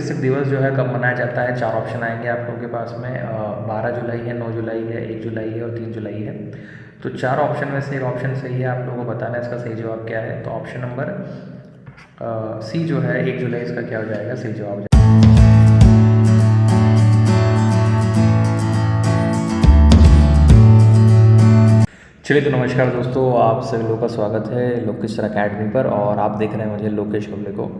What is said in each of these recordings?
शिक्षक दिवस जो है कब मनाया जाता है? 4 ऑप्शन आएँगे आप लोगों के पास में 12 जुलाई है, 9 जुलाई है, 1 जुलाई है और 3 जुलाई है। तो 4 ऑप्शन में से एक ऑप्शन सही है, आप लोगों को बताना है इसका सही जवाब क्या है। तो ऑप्शन नंबर सी जो है 1 जुलाई इसका क्या हो जाएगा? सही जवाब हो जाएगा। चलिए तो नमस्कार दोस्तों, आप सभी लोगों का स्वागत है लोकेश अकेडमी पर और आप देख रहे हैं मुझे लोकेश कबले को।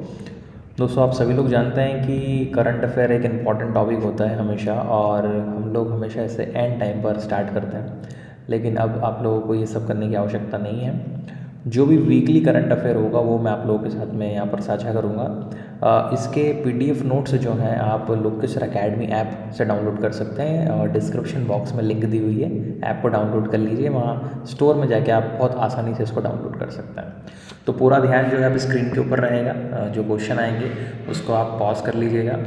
दोस्तों आप सभी लोग जानते हैं कि करंट अफेयर एक इम्पॉर्टेंट टॉपिक होता है हमेशा, और हम लोग हमेशा इसे एंड टाइम पर स्टार्ट करते हैं, लेकिन अब आप लोगों को ये सब करने की आवश्यकता नहीं है। जो भी वीकली करंट अफेयर होगा वो मैं आप लोगों के साथ में यहाँ पर साझा करूँगा। इसके PDF नोट्स जो हैं आप लोकेश अकेडमी ऐप से डाउनलोड कर सकते हैं, और डिस्क्रिप्शन बॉक्स में लिंक दी हुई है, ऐप को डाउनलोड कर लीजिए। वहाँ स्टोर में जाके आप बहुत आसानी से इसको डाउनलोड कर सकते हैं। तो पूरा ध्यान जो है अब स्क्रीन के ऊपर रहेगा, जो क्वेश्चन आएंगे उसको आप पॉज कर लीजिएगा,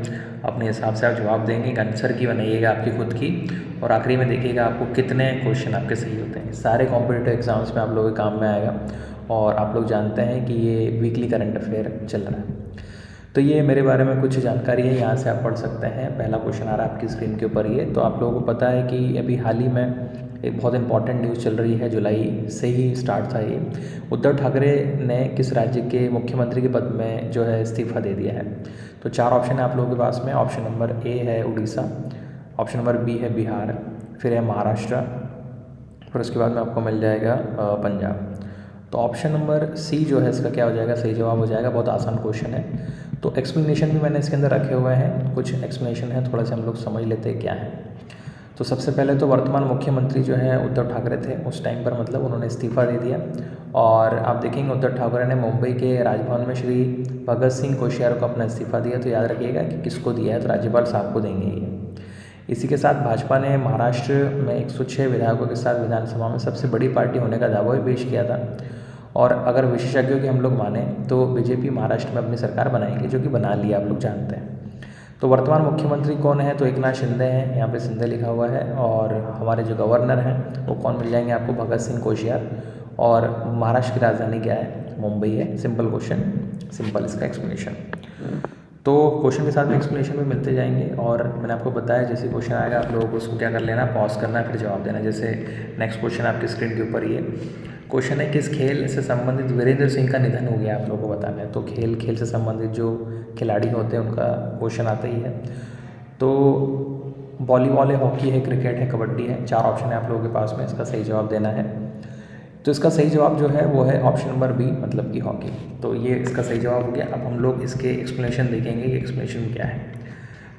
अपने हिसाब से आप जवाब देंगे, एक आंसर की बनाइएगा आपकी खुद की, और आखिरी में देखिएगा आपको कितने क्वेश्चन आपके सही होते हैं। सारे कॉम्पिटिटिव एग्जाम्स में आप लोगों के काम में आएगा, और आप लोग जानते हैं कि ये वीकली करंट अफेयर चल रहा है। तो ये मेरे बारे में कुछ जानकारी है, यहाँ से आप पढ़ सकते हैं। पहला क्वेश्चन आ रहा है आपकी स्क्रीन के ऊपर। ये तो आप लोगों को पता है कि अभी हाल ही में एक बहुत इंपॉर्टेंट न्यूज़ चल रही है, जुलाई से ही स्टार्ट था ये। उद्धव ठाकरे ने किस राज्य के मुख्यमंत्री के पद में जो है इस्तीफा दे दिया है? तो 4 ऑप्शन है आप लोगों के पास में। ऑप्शन नंबर ए है उड़ीसा, ऑप्शन नंबर बी है बिहार, फिर है महाराष्ट्र, फिर उसके बाद में आपको मिल जाएगा पंजाब। तो ऑप्शन नंबर सी जो है इसका क्या हो जाएगा? सही जवाब हो जाएगा। बहुत आसान क्वेश्चन है, तो एक्सप्लेनेशन भी मैंने इसके अंदर रखे हुए हैं। कुछ एक्सप्लेनेशन है, थोड़ा सा हम लोग समझ लेते हैं क्या है। तो सबसे पहले तो वर्तमान मुख्यमंत्री जो है उद्धव ठाकरे थे, उस टाइम पर मतलब उन्होंने इस्तीफा दे दिया, और आप देखेंगे उद्धव ठाकरे ने मुंबई के राजभवन में श्री भगत सिंह कोश्यारी को अपना इस्तीफा दिया। तो याद रखिएगा कि किसको दिया है, तो राज्यपाल साहब को देंगे ये। इसी के साथ भाजपा ने महाराष्ट्र में 106 विधायकों के साथ विधानसभा में सबसे बड़ी पार्टी होने का दावा भी पेश किया था, और अगर विशेषज्ञों की हम लोग माने तो बीजेपी महाराष्ट्र में अपनी सरकार बनाएगी, जो कि बना लिया, आप लोग जानते हैं। तो वर्तमान मुख्यमंत्री कौन है? तो एकनाथ शिंदे हैं, यहाँ पे शिंदे लिखा हुआ है। और हमारे जो गवर्नर हैं वो कौन मिल जाएंगे आपको? भगत सिंह कोश्यारी। और महाराष्ट्र की राजधानी क्या है? मुंबई है। सिंपल क्वेश्चन, सिंपल इसका एक्सप्लेनेशन। तो क्वेश्चन के साथ में एक्सप्लेनेशन भी मिलते जाएंगे, और मैंने आपको बताया जैसे क्वेश्चन आएगा आप लोगों को उसको क्या कर लेना, पॉज करना, फिर जवाब देना। जैसे नेक्स्ट क्वेश्चन आपकी स्क्रीन के ऊपर ये क्वेश्चन है, किस खेल से संबंधित वीरेंद्र सिंह का निधन हो गया? आप लोगों को बताना है। तो खेल से संबंधित जो खिलाड़ी होते हैं उनका क्वेश्चन आता ही है। तो वॉलीबॉल है, हॉकी है, क्रिकेट है, कबड्डी है। 4 ऑप्शन है आप लोगों के पास में, इसका सही जवाब देना है। तो इसका सही जवाब जो है वो है ऑप्शन नंबर बी, मतलब कि हॉकी। तो ये इसका सही जवाब हो गया। अब हम लोग इसके एक्सप्लेनेशन देखेंगे कि एक्सप्लेनेशन क्या है।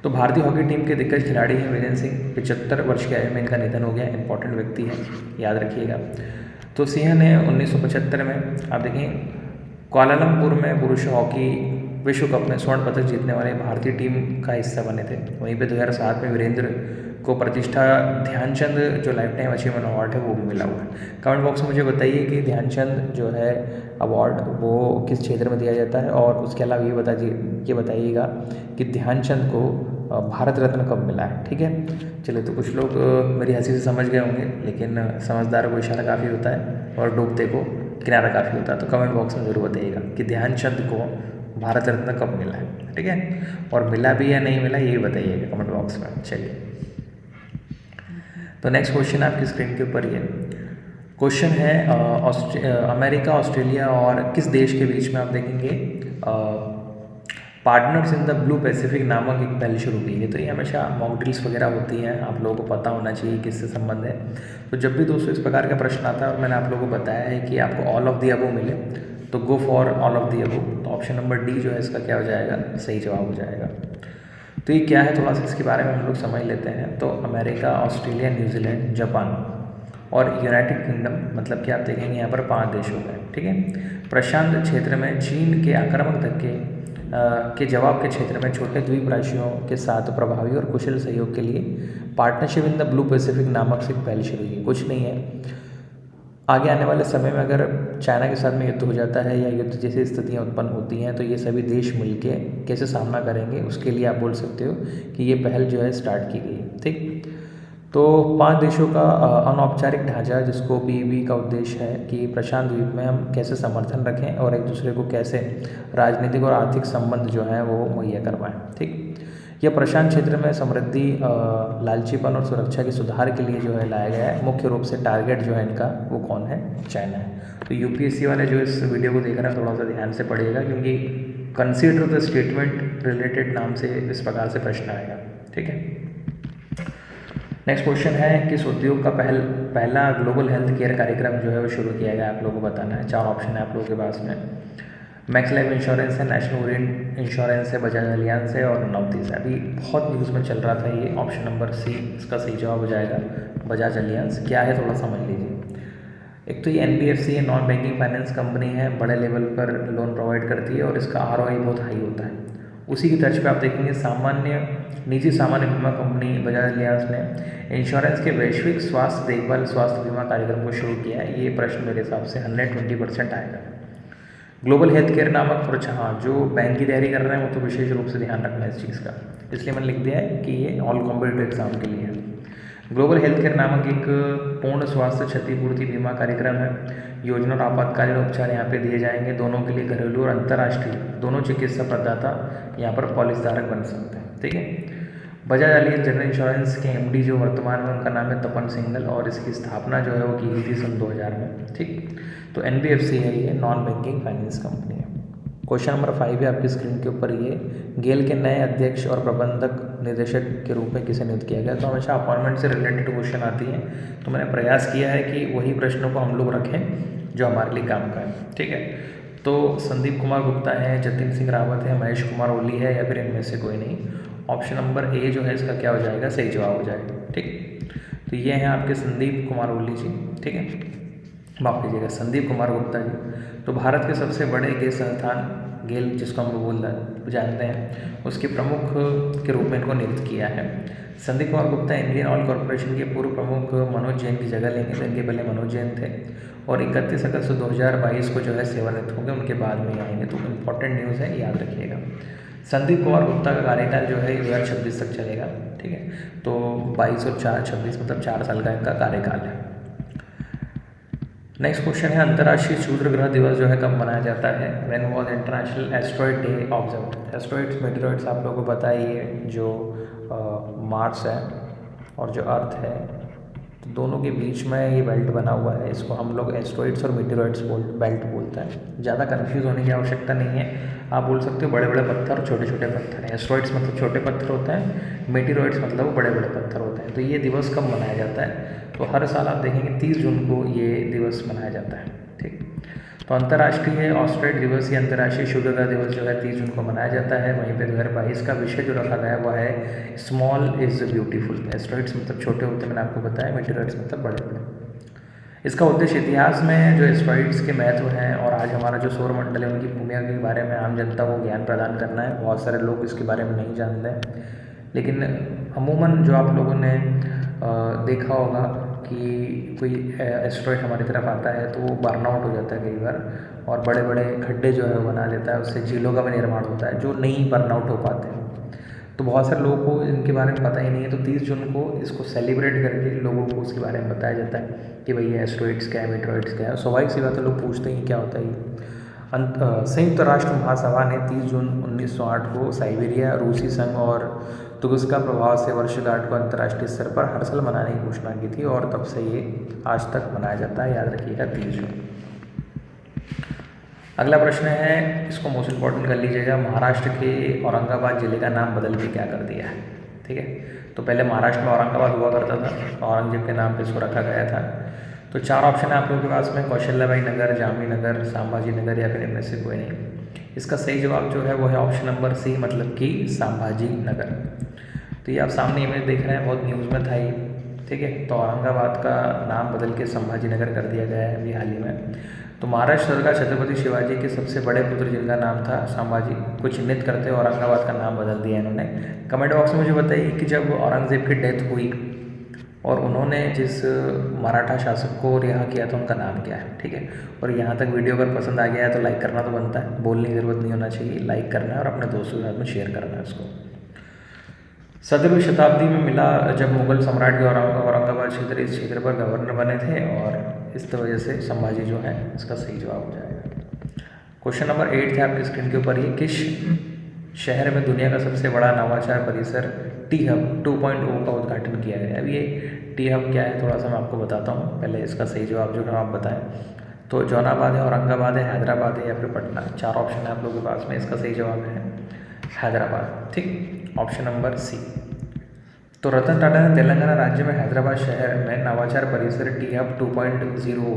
तो भारतीय हॉकी टीम के दिग्गज खिलाड़ी हैं वीरेंद्र सिंह। 75 वर्ष की आयु में इनका निधन हो गया। इंपॉर्टेंट व्यक्ति है, याद रखिएगा। तो सिंह ने 1975 में आप देखें कुआलालंपुर में पुरुष हॉकी विश्व कप में स्वर्ण पदक जीतने वाले भारतीय टीम का हिस्सा बने थे। वहीं पे 2007 में वीरेंद्र को प्रतिष्ठा ध्यानचंद जो लाइफ टाइम अचीवमेंट अवार्ड है वो भी मिला हुआ है। कमेंट बॉक्स में मुझे बताइए कि ध्यानचंद जो है अवार्ड वो किस क्षेत्र में दिया जाता है, और उसके अलावा ये बताइएगा कि ध्यानचंद को भारत रत्न कब मिला है। ठीक है, चलिए। तो कुछ लोग मेरी हंसी से समझ गए होंगे, लेकिन समझदार को इशारा काफ़ी होता है और डूबते को किनारा काफ़ी होता है। तो कमेंट बॉक्स में ज़रूर बताइएगा कि ध्यानचंद को भारत रत्न कब मिला है। ठीक है, और मिला भी या नहीं मिला ये भी बताइएगा कमेंट बॉक्स में। चलिए, तो नेक्स्ट क्वेश्चन आपकी स्क्रीन के ऊपर ये क्वेश्चन है, अमेरिका, ऑस्ट्रेलिया और किस देश के बीच में आप देखेंगे partners in the blue Pacific नामक एक पहल शुरू की है। तो ये हमेशा मॉक ड्रिल्स वगैरह होती हैं, आप लोगों को पता होना चाहिए किससे संबंध है। तो जब भी दोस्तों इस प्रकार का प्रश्न आता है और मैंने आप लोगों को बताया है कि आपको ऑल ऑफ दी अबव मिले, तो go for all of the above. तो ऑप्शन नंबर डी जो है इसका क्या हो जाएगा? सही जवाब हो जाएगा। तो ये क्या है, थोड़ा सा इसके बारे में हम लोग समझ लेते हैं। तो अमेरिका, ऑस्ट्रेलिया, न्यूजीलैंड, जापान और यूनाइटेड किंगडम, मतलब कि आप देखेंगे यहाँ पर 5 देश हो गए। ठीक है, प्रशांत क्षेत्र में चीन के आक्रामक धक्के के जवाब के क्षेत्र में छोटे द्वीप राशियों के साथ प्रभावी और कुशल सहयोग के लिए partnership in the blue Pacific नामक से एक पहल शुरू की। कुछ नहीं है, आगे आने वाले समय में अगर चाइना के साथ में युद्ध हो जाता है या युद्ध जैसी स्थितियाँ उत्पन्न होती हैं, तो ये सभी देश मिलके कैसे सामना करेंगे उसके लिए आप बोल सकते हो कि ये पहल जो है स्टार्ट की गई है। ठीक, तो 5 देशों का अनौपचारिक ढांचा जिसको पीईबी का उद्देश्य है कि प्रशांत द्वीप में हम कैसे समर्थन रखें और एक दूसरे को कैसे राजनीतिक और आर्थिक संबंध जो हैं वो मुहैया करवाएं। ठीक, यह प्रशांत क्षेत्र में समृद्धि, लालचीपन और सुरक्षा के सुधार के लिए जो है लाया गया है। मुख्य रूप से टारगेट जो है इनका वो कौन है? चाइना है। तो यूपीएससी वाले जो इस वीडियो को देख रहे हैं थोड़ा सा ध्यान से पढ़िएगा, क्योंकि कंसीडर द स्टेटमेंट रिलेटेड नाम से इस प्रकार से प्रश्न आएगा। ठीक है, नेक्स्ट क्वेश्चन है किस उद्योग का पहला ग्लोबल हेल्थ केयर कार्यक्रम जो है वो शुरू किया गया, आप लोगों को बताना है। 4 ऑप्शन है आप लोगों के पास में। मैक्स लाइफ इंश्योरेंस है, नेशनल ओरिएंट इंश्योरेंस है, बजाज अलियांस है और नवतीस है। अभी बहुत न्यूज़ में चल रहा था ये। ऑप्शन नंबर सी इसका सही जवाब हो जाएगा, बजाज अलियांस। क्या है थोड़ा समझ लीजिए। एक तो ये एनबीएफसी है, नॉन बैंकिंग फाइनेंस कंपनी है, बड़े लेवल पर लोन प्रोवाइड करती है और इसका आरओआई बहुत हाई होता है। उसी की तर्ज पे आप देखेंगे निजी सामान्य बीमा कंपनी बजाज अलियांस ने इंश्योरेंस के वैश्विक स्वास्थ्य देखभाल स्वास्थ्य बीमा कार्यक्रम को शुरू किया है। ये प्रश्न मेरे हिसाब से 120% आएगा। ग्लोबल हेल्थ केयर नामक और हाँ, जो बैंक की तैयारी कर रहे हैं वो तो विशेष रूप से ध्यान रखना है इस चीज़ का, इसलिए मैंने लिख दिया है कि ये ऑल कॉम्पिटिटिव एग्जाम के लिए है। ग्लोबल हेल्थ केयर नामक एक पूर्ण स्वास्थ्य क्षतिपूर्ति बीमा कार्यक्रम है। योजना और आपातकालीन उपचार यहाँ पे दिए जाएंगे। दोनों के लिए घरेलू और अंतर्राष्ट्रीय दोनों चिकित्सा प्रदाता यहाँ पर पॉलिसी धारक बन सकते हैं। ठीक है, बजाज अलियांज जनरल इंश्योरेंस के एमडी जो वर्तमान में उनका नाम है तपन सिंघल और इसकी स्थापना जो है वो की गई थी सन 2000 में। ठीक, तो एनबीएफसी है, ये नॉन बैंकिंग फाइनेंस कंपनी है। क्वेश्चन नंबर 5 है आपकी स्क्रीन के ऊपर। ये गेल के नए अध्यक्ष और प्रबंधक निदेशक के रूप में किसे नियुक्त किया गया? तो हमेशा अपॉइंटमेंट से रिलेटेड क्वेश्चन आती हैं, तो मैंने प्रयास किया है कि वही प्रश्नों को हम लोग रखें जो हमारे लिए काम का है। ठीक है, तो संदीप कुमार गुप्ता है, जतिन सिंह रावत है, महेश कुमार ओली है या फिर इनमें से कोई नहीं। ऑप्शन नंबर ए जो है इसका क्या हो जाएगा? सही जवाब हो जाएगा। ठीक, तो ये हैं आपके संदीप कुमार ओली जी। ठीक है, माफ कीजिएगा, संदीप कुमार गुप्ता जी। तो भारत के सबसे बड़े गैस संस्थान गेल जिसको हम लोग जानते हैं उसके प्रमुख के रूप में इनको नियुक्त किया है। Sandeep Kumar Gupta Indian oil corporation के पूर्व प्रमुख मनोज जैन की जगह लेंगे। तो इनके पहले मनोज जैन थे और 31 अगस्त 2022 को जो है सेवानिवृत्त होंगे, उनके बाद में आएंगे। तो इंपॉर्टेंट न्यूज़ है, याद रखिएगा। संदीप कुमार गुप्ता का कार्यकाल जो है 2026 तक चलेगा। ठीक है, तो 22 और 4 26 मतलब 4 साल का इनका कार्यकाल है। नेक्स्ट क्वेश्चन है अंतर्राष्ट्रीय क्षुद्र ग्रह दिवस जो है कब मनाया जाता है? When was international asteroid day observed? Asteroids meteoroids आप लोगों को पता ही है, जो मार्स है और जो अर्थ है, तो दोनों के बीच में ये बेल्ट बना हुआ है। इसको हम लोग एस्ट्रॉइड्स और मेटेरॉइड्स बेल्ट बोलते हैं। ज़्यादा कन्फ्यूज़ होने की आवश्यकता नहीं है। आप बोल सकते हो बड़े बड़े पत्थर और छोटे छोटे पत्थर हैं। एस्ट्रॉइड्स मतलब छोटे पत्थर होते हैं, मेटेरॉइड्स मतलब बड़े बड़े पत्थर होते हैं। तो ये दिवस कब मनाया जाता है? तो हर साल आप देखेंगे 30 जून को ये दिवस मनाया जाता है। ठीक, तो अंतर्राष्ट्रीय ऑस्ट्रेट दिवस या अंतर्राष्ट्रीय क्षुद्र ग्रह दिवस जो है 30 जून को मनाया जाता है। वहीं पे 2022 का विषय जो रखा गया है वह है स्मॉल इज़ ब्यूटीफुल। एस्ट्रॉइड्स मतलब छोटे होते हैं, मैंने आपको बताया, मेटेरॉइड्स मतलब बड़े बड़े। इसका उद्देश्य इतिहास में जो एस्ट्रॉइड्स के महत्व हैं और आज हमारा जो सौरमंडल है उनकी भूमिका के बारे में आम जनता को ज्ञान प्रदान करना है। बहुत सारे लोग इसके बारे में नहीं जानते हैं, लेकिन अमूमन जो आप लोगों ने देखा होगा कि कोई एस्ट्रॉइड हमारी तरफ आता है तो वो बर्नआउट हो जाता है कई बार और बड़े बड़े खड्डे जो है वो बना देता है, उससे झीलों का भी निर्माण होता है जो नहीं बर्नआउट हो पाते हैं। तो बहुत सारे लोगों को इनके बारे में पता ही नहीं है। तो 30 जून को इसको सेलिब्रेट करके लोगों को उसके बारे में बताया जाता है कि भाई ये एस्ट्रॉइड्स क्या है, मेटेरॉइड्स क्या है। स्वाभाविक सी बात है, लोग पूछते हैं क्या होता है ये। संयुक्त राष्ट्र महासभा ने 30 जून 1908 को साइबेरिया, रूसी संघ और तुगस्का प्रभाव से वर्षगांठ को अंतर्राष्ट्रीय स्तर पर हर साल मनाने की घोषणा की थी और तब से ये आज तक मनाया जाता है। याद रखिएगा 30 जून। अगला प्रश्न है, इसको मोस्ट इम्पॉर्टेंट कर लीजिएगा। महाराष्ट्र के औरंगाबाद जिले का नाम बदल के क्या कर दिया है? ठीक है, तो पहले महाराष्ट्र में औरंगाबाद हुआ करता था, औरंगजेब के नाम पे इसको रखा गया था। तो 4 ऑप्शन है आप लोगों के पास में, कौशल्याबाई नगर, जामनी नगर, संभाजी नगर या फिर इनमें से कोई नहीं। इसका सही जवाब जो है वो है ऑप्शन नंबर सी, मतलब कि संभाजी नगर। तो ये आप सामने इमेज देख रहे हैं, बहुत न्यूज़ में था ये। ठीक है, तो औरंगाबाद का नाम बदल के संभाजी नगर कर दिया गया है अभी हाल ही में। तो महाराष्ट्र का छत्रपति शिवाजी के सबसे बड़े पुत्र जिनका नाम था संभाजी को चिन्हित करते हुए औरंगाबाद का नाम बदल दिया इन्होंने। कमेंट बॉक्स में मुझे बताइए कि जब औरंगजेब की डेथ हुई और उन्होंने जिस मराठा शासक को रिहा किया था उनका नाम क्या है? ठीक है, और यहाँ तक वीडियो अगर पसंद आ गया है तो लाइक करना तो बनता है, बोलने की ज़रूरत नहीं होना चाहिए, लाइक करना है और अपने दोस्तों के साथ में शेयर करना है उसको। 17वीं शताब्दी में मिला जब मुगल सम्राट के औरंगाबाद क्षेत्र इस क्षेत्र पर गवर्नर बने थे, और इस वजह से संभाजी जो है इसका सही जवाब हो जाएगा। क्वेश्चन नंबर 8 है आपकी स्क्रीन के ऊपर, ये किस शहर में दुनिया का सबसे बड़ा नवाचार परिसर टी हब 2.0 का उद्घाटन किया गया है? अब ये टी हब क्या है थोड़ा सा मैं आपको बताता हूँ, पहले इसका सही जवाब जो है आप बताएं। तो जौनाबाद है, औरंगाबाद है, हैदराबाद है या फिर पटना, 4 ऑप्शन है आप लोगों के पास में, इसका सही जवाब है हैदराबाद। ठीक, ऑप्शन नंबर सी। तो रतन टाटा ने तेलंगाना राज्य में हैदराबाद शहर में नवाचार परिसर टी हब 2.0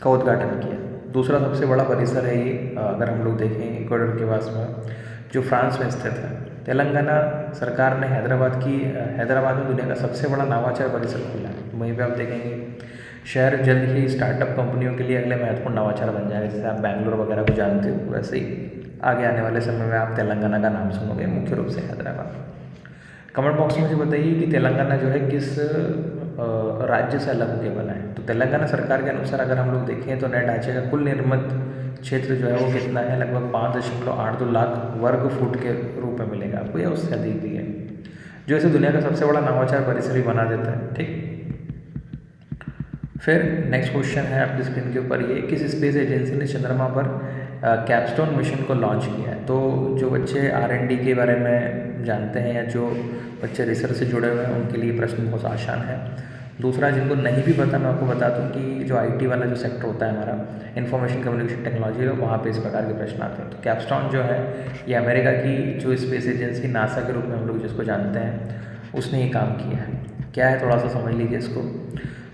का उद्घाटन किया। दूसरा सबसे बड़ा परिसर है ये, अगर हम लोग देखें इक्वाडोर के पास में, जो फ्रांस में स्थित है। तेलंगाना सरकार ने हैदराबाद में दुनिया का सबसे बड़ा नवाचार परिसर खोला है। वहीं पे आप देखेंगे शहर जल्द ही स्टार्टअप कंपनियों के लिए अगले महत्वपूर्ण नवाचार बन जाएगा। जैसे आप बैंगलोर वगैरह को जानते हो, वैसे ही आगे आने वाले समय में आप तेलंगाना का नाम सुनोगे, मुख्य रूप से हैदराबाद। कमेंट बॉक्स में मुझे बताइए कि तेलंगाना जो है किस राज्य से अलग होकर बना है। तो तेलंगाना सरकार के अनुसार अगर हम लोग देखें तो नए ढांचे का कुल निर्मित क्षेत्र जो है वो कितना है, लगभग 5.82 लाख वर्ग फुट के रूप में मिलेगा आपको, या उससे अधिक भी है, जो इसे दुनिया का सबसे बड़ा नवाचार परिसर भी बना देता है। ठीक, फिर नेक्स्ट क्वेश्चन है आपकी स्क्रीन के ऊपर, ये किस स्पेस एजेंसी ने चंद्रमा पर कैपस्टोन मिशन को लॉन्च किया है? तो जो बच्चे R&D के बारे में जानते हैं या जो बच्चे रिसर्च से जुड़े हुए हैं उनके लिए प्रश्न बहुत आसान है। दूसरा, जिनको नहीं भी पता मैं आपको बता दूं कि जो IT वाला जो सेक्टर होता है हमारा, इंफॉर्मेशन कम्युनिकेशन टेक्नोलॉजी, वहाँ पे इस प्रकार के प्रश्न आते हैं। तो कैपस्टोन जो है ये अमेरिका की जो स्पेस एजेंसी नासा के रूप में हम लोग जिसको जानते हैं, उसने ये काम किया है। क्या है थोड़ा सा समझ लीजिए इसको।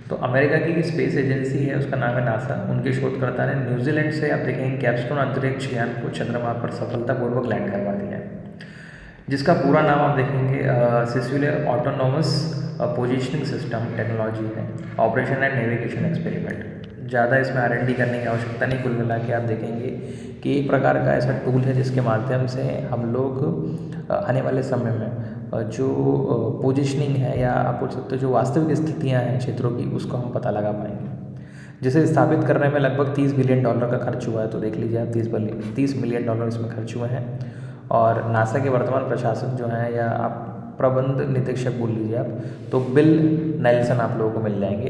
तो अमेरिका की स्पेस एजेंसी है, उसका नाम है नासा। उनके शोधकर्ता ने न्यूजीलैंड से आप देखेंगे कैपस्टोन अंतरिक्ष यान को चंद्रमा पर सफलतापूर्वक लैंड करवा दिया है, जिसका पूरा नाम आप देखेंगे सिस्युलर ऑटोनोमस पोजिशनिंग सिस्टम टेक्नोलॉजी है, ऑपरेशन एंड नेविगेशन एक्सपेरिमेंट। ज़्यादा इसमें R&D करने की आवश्यकता नहीं। कुल मिला के आप देखेंगे कि एक प्रकार का ऐसा टूल है जिसके माध्यम से हम लोग आने वाले समय में जो पोजिशनिंग है, या आप बोल सकते हो जो वास्तविक स्थितियाँ हैं क्षेत्रों की, उसको हम पता लगा पाएंगे। जिसे स्थापित करने में लगभग $30 बिलियन का खर्च हुआ है। तो देख लीजिए आप, $30 मिलियन इसमें खर्च हुए हैं। और नासा के वर्तमान प्रशासक जो हैं, या आप प्रबंध निदेशक बोल लीजिए आप, तो बिल नेल्सन आप लोगों को मिल जाएंगे।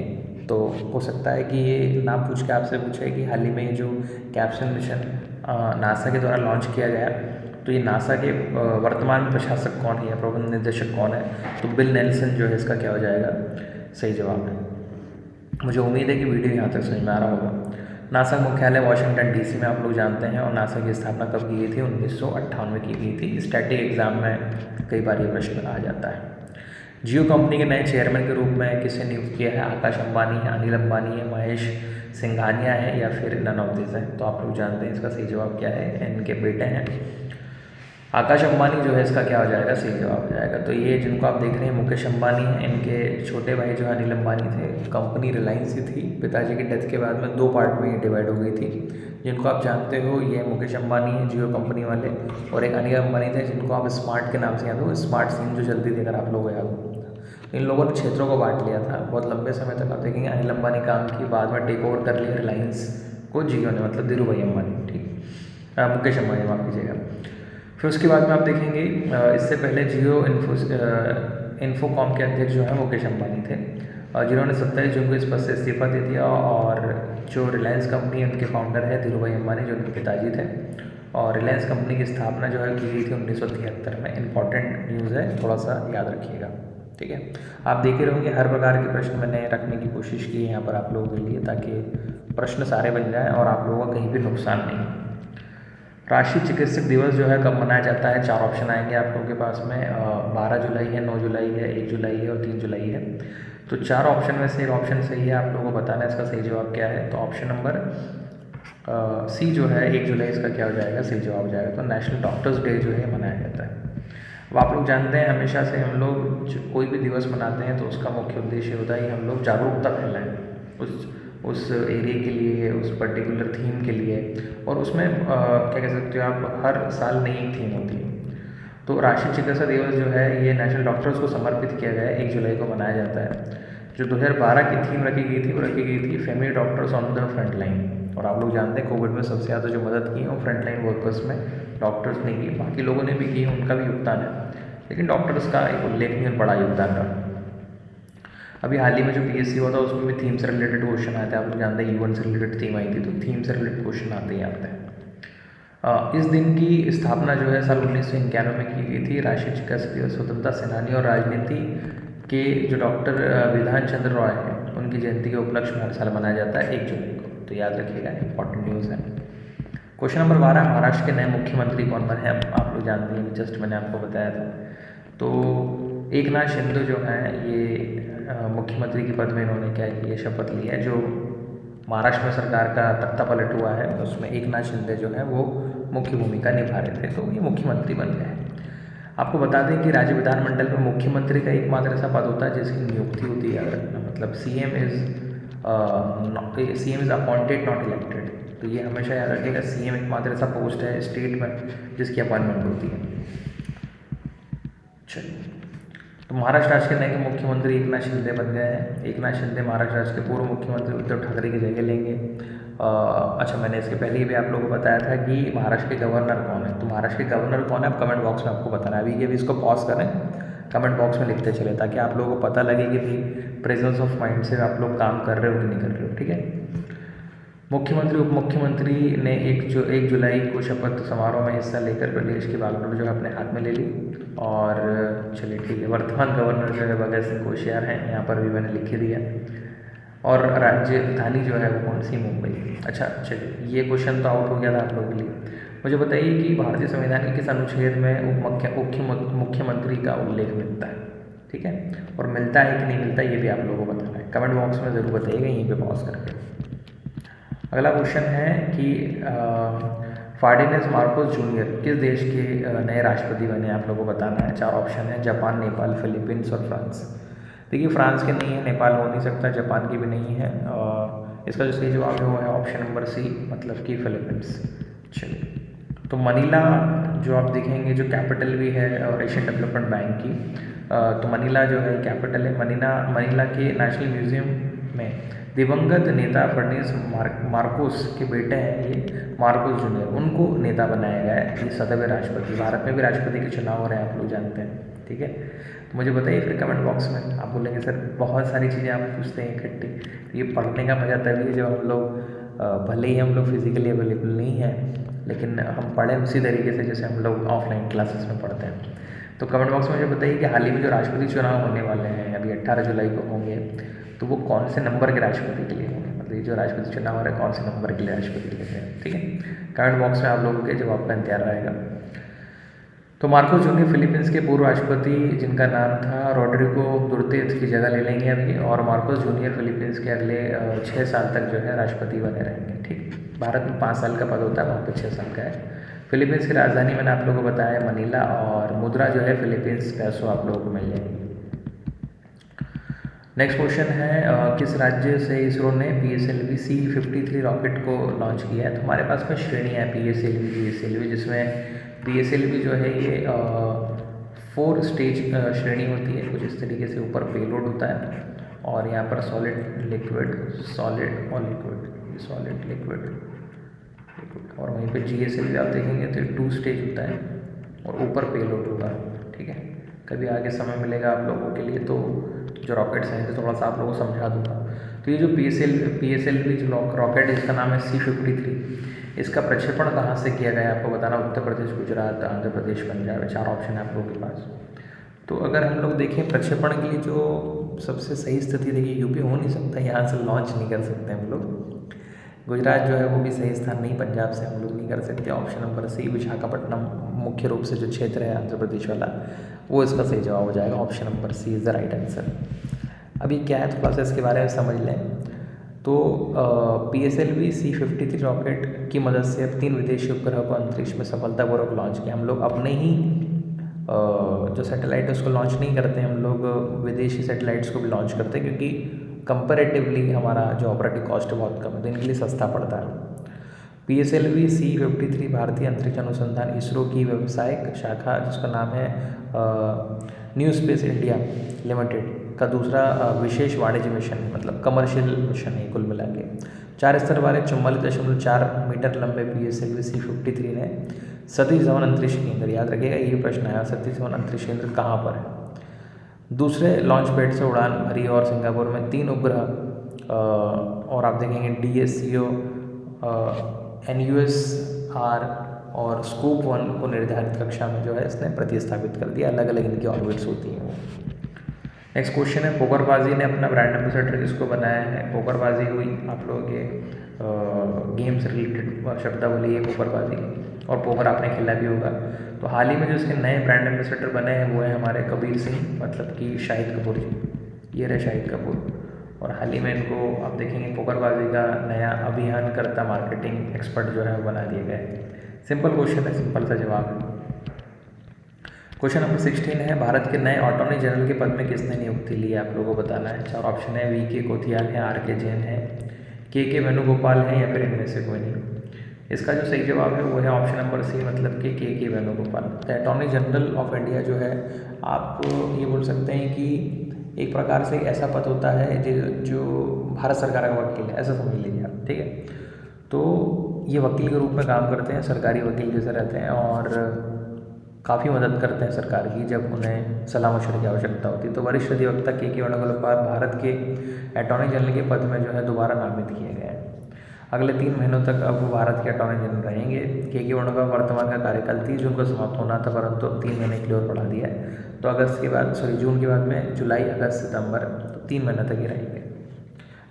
तो हो सकता है कि ये नाम पूछ के आपसे पूछे कि हाल ही में जो कैप्सूल मिशन नासा के द्वारा लॉन्च किया गया, तो ये नासा के वर्तमान प्रशासक कौन है या प्रबंध निदेशक कौन है? तो बिल नेल्सन जो है इसका क्या हो जाएगा, सही जवाब है। मुझे उम्मीद है कि वीडियो यहाँ तक समझ में आ रहा होगा। नासा का मुख्यालय वाशिंगटन DC में आप लोग जानते हैं, और नासा की स्थापना कब की गई थी? 1958 में की गई थी। स्टैटिक एग्जाम में कई बार ये प्रश्न आ जाता है। जियो कंपनी के नए चेयरमैन के रूप में किसे नियुक्त किया है? आकाश अंबानी है, अनिल अंबानी है, महेश सिंघानिया है, या फिर नन ऑफ दिस है? तो आप लोग जानते हैं इसका सही जवाब क्या है, इनके बेटे हैं आकाश अंबानी जो है, इसका क्या हो जाएगा, सही जवाब हो जाएगा। तो ये जिनको आप देख रहे हैं मुकेश अंबानी हैं, इनके छोटे भाई जो अनिल अंबानी थे। कंपनी रिलायंस ही थी, पिताजी की डेथ के बाद में 2 पार्ट में ये डिवाइड हो गई थी। जिनको आप जानते हो ये मुकेश अंबानी हैं जियो कंपनी वाले, और एक अनिल अंबानी थे जिनको आप स्मार्ट के नाम से याद हो, स्मार्ट सिम जो चलती थी अगर आप लोग याद हो। इन लोगों ने क्षेत्रों को बांट लिया था बहुत लंबे समय तक। आप देखेंगे अनिल अंबानी काम की, बाद में टेक ओवर कर लिया रिलायंस को जियो ने, मतलब धीरू भाई अंबानी, ठीक, मुकेश अंबानी माफ कीजिएगा। फिर उसके बाद में आप देखेंगे इससे पहले जियो इन्फोकॉम के अध्यक्ष जो हैं मुकेश अंबानी थे, जिन्होंने 27 जून को इस पद से इस्तीफा दे दिया। और जो रिलायंस कंपनी है उनके फाउंडर है धीरू भाई अंबानी, जो उनके पिताजी थे। और रिलायंस कंपनी की स्थापना जो है की गई थी 1973 में। इंपॉर्टेंट न्यूज़ है, थोड़ा सा याद रखिएगा, ठीक है। आप देखे रहोगे हर प्रकार के प्रश्न मैंने रखने की कोशिश की है यहाँ पर आप लोगों के लिए, ताकि प्रश्न सारे बन जाएँ और आप लोगों का कहीं भी नुकसान नहीं। राष्ट्रीय चिकित्सक दिवस जो है कब मनाया जाता है? 4 ऑप्शन आएंगे आप लोगों के पास में, 12 जुलाई है, 9 जुलाई है, 1 जुलाई है और 3 जुलाई है। तो 4 ऑप्शन में से एक ऑप्शन सही है, आप लोगों को बताना है इसका सही जवाब क्या है। तो ऑप्शन नंबर सी जो है 1 जुलाई, इसका क्या हो जाएगा, सही जवाब हो जाएगा। तो नेशनल डॉक्टर्स डे जो है मनाया जाता है। अब आप लोग जानते हैं हमेशा से हम लोग कोई भी दिवस मनाते हैं तो उसका मुख्य उद्देश्य होता है कि हम लोग जागरूकता फैलाएं उस एरिया के लिए, उस पर्टिकुलर थीम के लिए। और उसमें क्या कह सकते हो आप, हर साल नई एक थीम होती है। तो राष्ट्रीय चिकित्सा दिवस जो है ये नेशनल डॉक्टर्स को समर्पित किया गया है, 1 जुलाई को मनाया जाता है। जो 2012 की थीम रखी गई थी वो रखी गई थी family doctors on the front line. और आप लोग जानते हैं कोविड में सबसे ज़्यादा जो मदद की वो फ्रंट लाइन वर्कर्स में डॉक्टर्स ने की, बाकी लोगों ने भी की, उनका भी योगदान है। लेकिन डॉक्टर्स का एक उल्लेखनीय और बड़ा योगदान रहा। अभी हाल ही में जो पीएससी हुआ था उसमें भी थीम से रिलेटेड क्वेश्चन आए थे। आप लोग जानते हैं यूएन से रिलेटेड थीम आई थी, तो थीम से रिलेटेड क्वेश्चन आते ही आते हैं। इस दिन की स्थापना जो है साल 1991 में की गई थी। राष्ट्रीय चिकित्सक स्वतंत्रता सेनानी और राजनीति के जो डॉक्टर विधान चंद्र रॉय हैं उनकी जयंती के उपलक्ष्य में हर साल मनाया जाता है 1 जुलाई को, तो याद रखिएगा, इंपॉर्टेंट न्यूज़ है। क्वेश्चन नंबर 12, महाराष्ट्र के नए मुख्यमंत्री कौन बने हैं? आप लोग जानते हैं, जस्ट मैंने आपको बताया था। तो एकनाथ शिंदे जो हैं ये मुख्यमंत्री के पद में इन्होंने क्या किया, शपथ ली है। जो महाराष्ट्र में सरकार का तख्ता पलट हुआ है उसमें एकनाथ शिंदे जो है वो मुख्य भूमिका निभा रहे थे, तो ये मुख्यमंत्री बन गए हैं। आपको बता दें कि राज्य विधानमंडल में मुख्यमंत्री का एकमात्र ऐसा पद होता है जिसकी नियुक्ति होती है, मतलब CM is appointed not elected. तो ये हमेशा याद रखिएगा, सीएम एकमात्र ऐसा पोस्ट है स्टेट में जिसकी अपॉइंटमेंट होती है। चलिए, तो महाराष्ट्र राज्य के नए मुख्यमंत्री एकनाथ शिंदे बन गए हैं। एकनाथ शिंदे महाराष्ट्र राज्य के पूर्व मुख्यमंत्री उद्धव ठाकरे की जगह लेंगे। अच्छा, मैंने इसके पहले भी आप लोगों को बताया था कि महाराष्ट्र के गवर्नर कौन है। तो महाराष्ट्र के गवर्नर कौन है आप कमेंट बॉक्स में आपको बताना है। अभी इसको पॉज करें, कमेंट बॉक्स में लिखते चले ताकि आप लोगों को पता लगे कि भाई प्रेजेंस ऑफ माइंड से आप लोग काम कर रहे हो कि नहीं कर रहे हो। ठीक है, मुख्यमंत्री उप मुख्यमंत्री ने 1 जुलाई को शपथ समारोह में हिस्सा लेकर प्रदेश की बागडोर जो है अपने हाथ में ले ली। और चलिए ठीक है, वर्तमान गवर्नर जो है भगत सिंह कोश्यारी हैं, यहाँ पर भी मैंने लिख ही दिया। और राजधानी जो है वो कौन सी? मुंबई। अच्छा चलिए, ये क्वेश्चन तो आउट हो गया था आप लोगों के लिए। मुझे बताइए कि भारतीय संविधान के किस अनुच्छेद में मुख्यमंत्री का उल्लेख मिलता है? ठीक है, और मिलता है कि नहीं मिलता ये भी आप लोगों को बताना है। कमेंट बॉक्स में ज़रूर बताइएगा, यहीं पे पॉज करके। अगला क्वेश्चन है कि फर्डिनेंड मार्कोस जूनियर किस देश के नए राष्ट्रपति बने? आप लोगों को बताना है। 4 ऑप्शन है, जापान, नेपाल, फिलीपींस और फ्रांस। देखिए, फ्रांस के नहीं है, नेपाल हो नहीं सकता, जापान की भी नहीं है। इसका जो सही जवाब है वो है ऑप्शन नंबर सी, मतलब कि फिलीपींस। चलिए, तो मनीला जो आप देखेंगे जो कैपिटल भी है और एशियन डेवलपमेंट बैंक की, तो मनीला जो है कैपिटल है। मनीला के नेशनल म्यूजियम में दिवंगत नेता फर्डिनेंड मार्कोस के बेटे हैं ये मार्कोस जूनियर, उनको नेता बनाया गया है। ये 7वें राष्ट्रपति, भारत में भी राष्ट्रपति के चुनाव हो रहे हैं, आप लोग जानते हैं। ठीक है, तो मुझे बताइए फिर कमेंट बॉक्स में। आप बोलेंगे सर बहुत सारी चीज़ें आप पूछते हैं इकट्ठी, तो ये पढ़ने का मज़ा तभी है जब हम लोग भले ही हम लोग फिजिकली अवेलेबल नहीं हैं, लेकिन हम पढ़ें उसी तरीके से जैसे हम लोग ऑफलाइन क्लासेस में पढ़ते हैं। तो कमेंट बॉक्स में मुझे बताइए कि हाल ही में जो राष्ट्रपति चुनाव होने वाले हैं अभी 18 जुलाई को होंगे, तो वो कौन से नंबर के राष्ट्रपति के लिए होंगे? मतलब ये जो राष्ट्रपति चुनाव हो रहा है कौन से नंबर के लिए राष्ट्रपति के लिए हैं? ठीक है, कमेंट बॉक्स में आप लोगों के जवाब का इंतजार रहेगा। तो मार्कोस जूनियर फिलीपींस के पूर्व राष्ट्रपति जिनका नाम था रोड्रिगो दुर्तेत की जगह ले लेंगे अभी, और मार्कोस जूनियर फिलीपींस के अगले 6 साल तक जो है राष्ट्रपति बने रहेंगे। ठीक, भारत में 5 साल का पद होता है, वहाँ पे 6 साल का है। फिलीपींस की राजधानी मैंने आप लोगों को बताया मनीला, और मुद्रा जो है फिलीपींस पैसों आप लोगों को मिल जाएगी। नेक्स्ट क्वेश्चन है किस राज्य से इसरो ने PSLV C-53 रॉकेट को लॉन्च किया है? तो हमारे पास में श्रेणियाँ है PSLV, जिसमें PSLV जो है ये 4 स्टेज श्रेणी होती है। कुछ इस तरीके से ऊपर पेलोड होता है और यहाँ पर सॉलिड, लिक्विड, सॉलिड और लिक्विड, सॉलिड, लिक्विड, और वहीं पे GSLV आप देखेंगे तो 2 स्टेज होता है और ऊपर पेलोड होगा। ठीक है, कभी आगे समय मिलेगा आप लोगों के लिए तो जो रॉकेट साइंस है थोड़ा सा आप लोगों को समझा दूंगा। तो ये जो PSLV जो रॉकेट है इसका नाम है C-53, इसका प्रक्षेपण कहाँ से किया गया है आपको बताना। उत्तर प्रदेश, गुजरात, आंध्र प्रदेश, पंजाब, 4 ऑप्शन है आप लोगों के पास। तो अगर हम लोग देखें प्रक्षेपण के लिए जो सबसे सही स्थिति, देखिए यूपी हो नहीं सकता, यहाँ से लॉन्च नहीं कर सकते हम लोग। गुजरात जो है वो भी सही स्थान नहीं, पंजाब से हम लोग नहीं कर सकते। ऑप्शन नंबर सी विशाखापट्टनम मुख्य रूप से जो क्षेत्र है आंध्र प्रदेश वाला, वो इसका सही जवाब हो जाएगा। Option number C is the right answer. अभी क्या है थोड़ा सा इसके बारे में समझ लें। तो PSLV C-53 रॉकेट की मदद से अब 3 विदेशी उपग्रह को अंतरिक्ष में सफलतापूर्वक लॉन्च किया। हम लोग अपने ही जो सैटेलाइट है उसको लॉन्च नहीं करते, हम लोग विदेशी सैटेलाइट्स को भी लॉन्च करते हैं, क्योंकि कंपैरेटिवली हमारा जो ऑपरेटिंग कॉस्ट है बहुत कम है, तो इनके लिए सस्ता पड़ता है। PSLV C-53 भारतीय अंतरिक्ष अनुसंधान इसरो की व्यावसायिक शाखा जिसका नाम है न्यू स्पेस इंडिया लिमिटेड का दूसरा विशेष वाणिज्य मिशन, मतलब कमर्शियल मिशन है कुल मिला के। 4 स्तर वाले 44.4 मीटर लंबे PSLV C-53 ने सतीश धवन अंतरिक्ष केंद्र, याद रखिएगा ये प्रश्न आया, सतीश धवन अंतरिक्ष केंद्र कहाँ पर है। दूसरे लॉन्च पैड से उड़ान भरी और सिंगापुर में 3 उपग्रह और आप देखेंगे DSCO, NUSR और स्कूप 1 को निर्धारित कक्षा में जो है इसने प्रतिस्थापित कर दिया। अलग अलग इनकी ऑर्बिट्स होती हैं वो। नेक्स्ट क्वेश्चन है, पोकरबाजी ने अपना ब्रांड एम्बेसडर किसको बनाया है। पोकरबाजी हुई आप लोगों के गेम से रिलेटेड शब्दावली है पोकरबाजी, और पोकर आपने खेला भी होगा। तो हाल ही में जो इसके नए ब्रांड एम्बेसडर बने हैं वो है हमारे कबीर सिंह, मतलब कि शाहिद कपूर जी। ये रहे शाहिद कपूर, और हाल ही में इनको आप देखेंगे पोकरबाजी का नया अभियानकर्ता मार्केटिंग एक्सपर्ट जो है वो बना दिए गए। सिंपल क्वेश्चन है, सिंपल सा जवाब है। क्वेश्चन नंबर 16 है, भारत के नए अटॉर्नी जनरल के पद में किसने नियुक्ति ली है, आप लोगों को बताना है। 4 ऑप्शन है, VK कोथियाल है, RK जैन है, KK वेणुगोपाल है, या फिर इनमें से कोई नहीं। इसका जो सही जवाब है वो है ऑप्शन नंबर C, मतलब कि KK Venugopal. The attorney general of India जो है, आप ये बोल सकते हैं कि एक प्रकार से ऐसा पद होता है जो भारत सरकार का वकील है, ऐसा समझ लीजिए आप, ठीक है। तो ये वकील के रूप में काम करते हैं, सरकारी वकील जैसे रहते हैं, और काफ़ी मदद करते हैं सरकार की जब उन्हें सलाह मशवरे की आवश्यकता होती है। तो वरिष्ठ अधिवक्ता KK वेणुगोपाल भारत के अटॉर्नी जनरल के पद में जो है दोबारा नामित किए गए हैं। अगले 3 महीनों तक अब वो भारत के अटॉर्नी जनरल रहेंगे। KK वेणुगोपाल वर्तमान का कार्यकाल 30 जून को समाप्त होना था, परंतु 3 महीने के लिए और बढ़ा दिया है। तो जून के बाद में जुलाई, अगस्त, सितंबर, तो 3 महीने तक ही रहेंगे।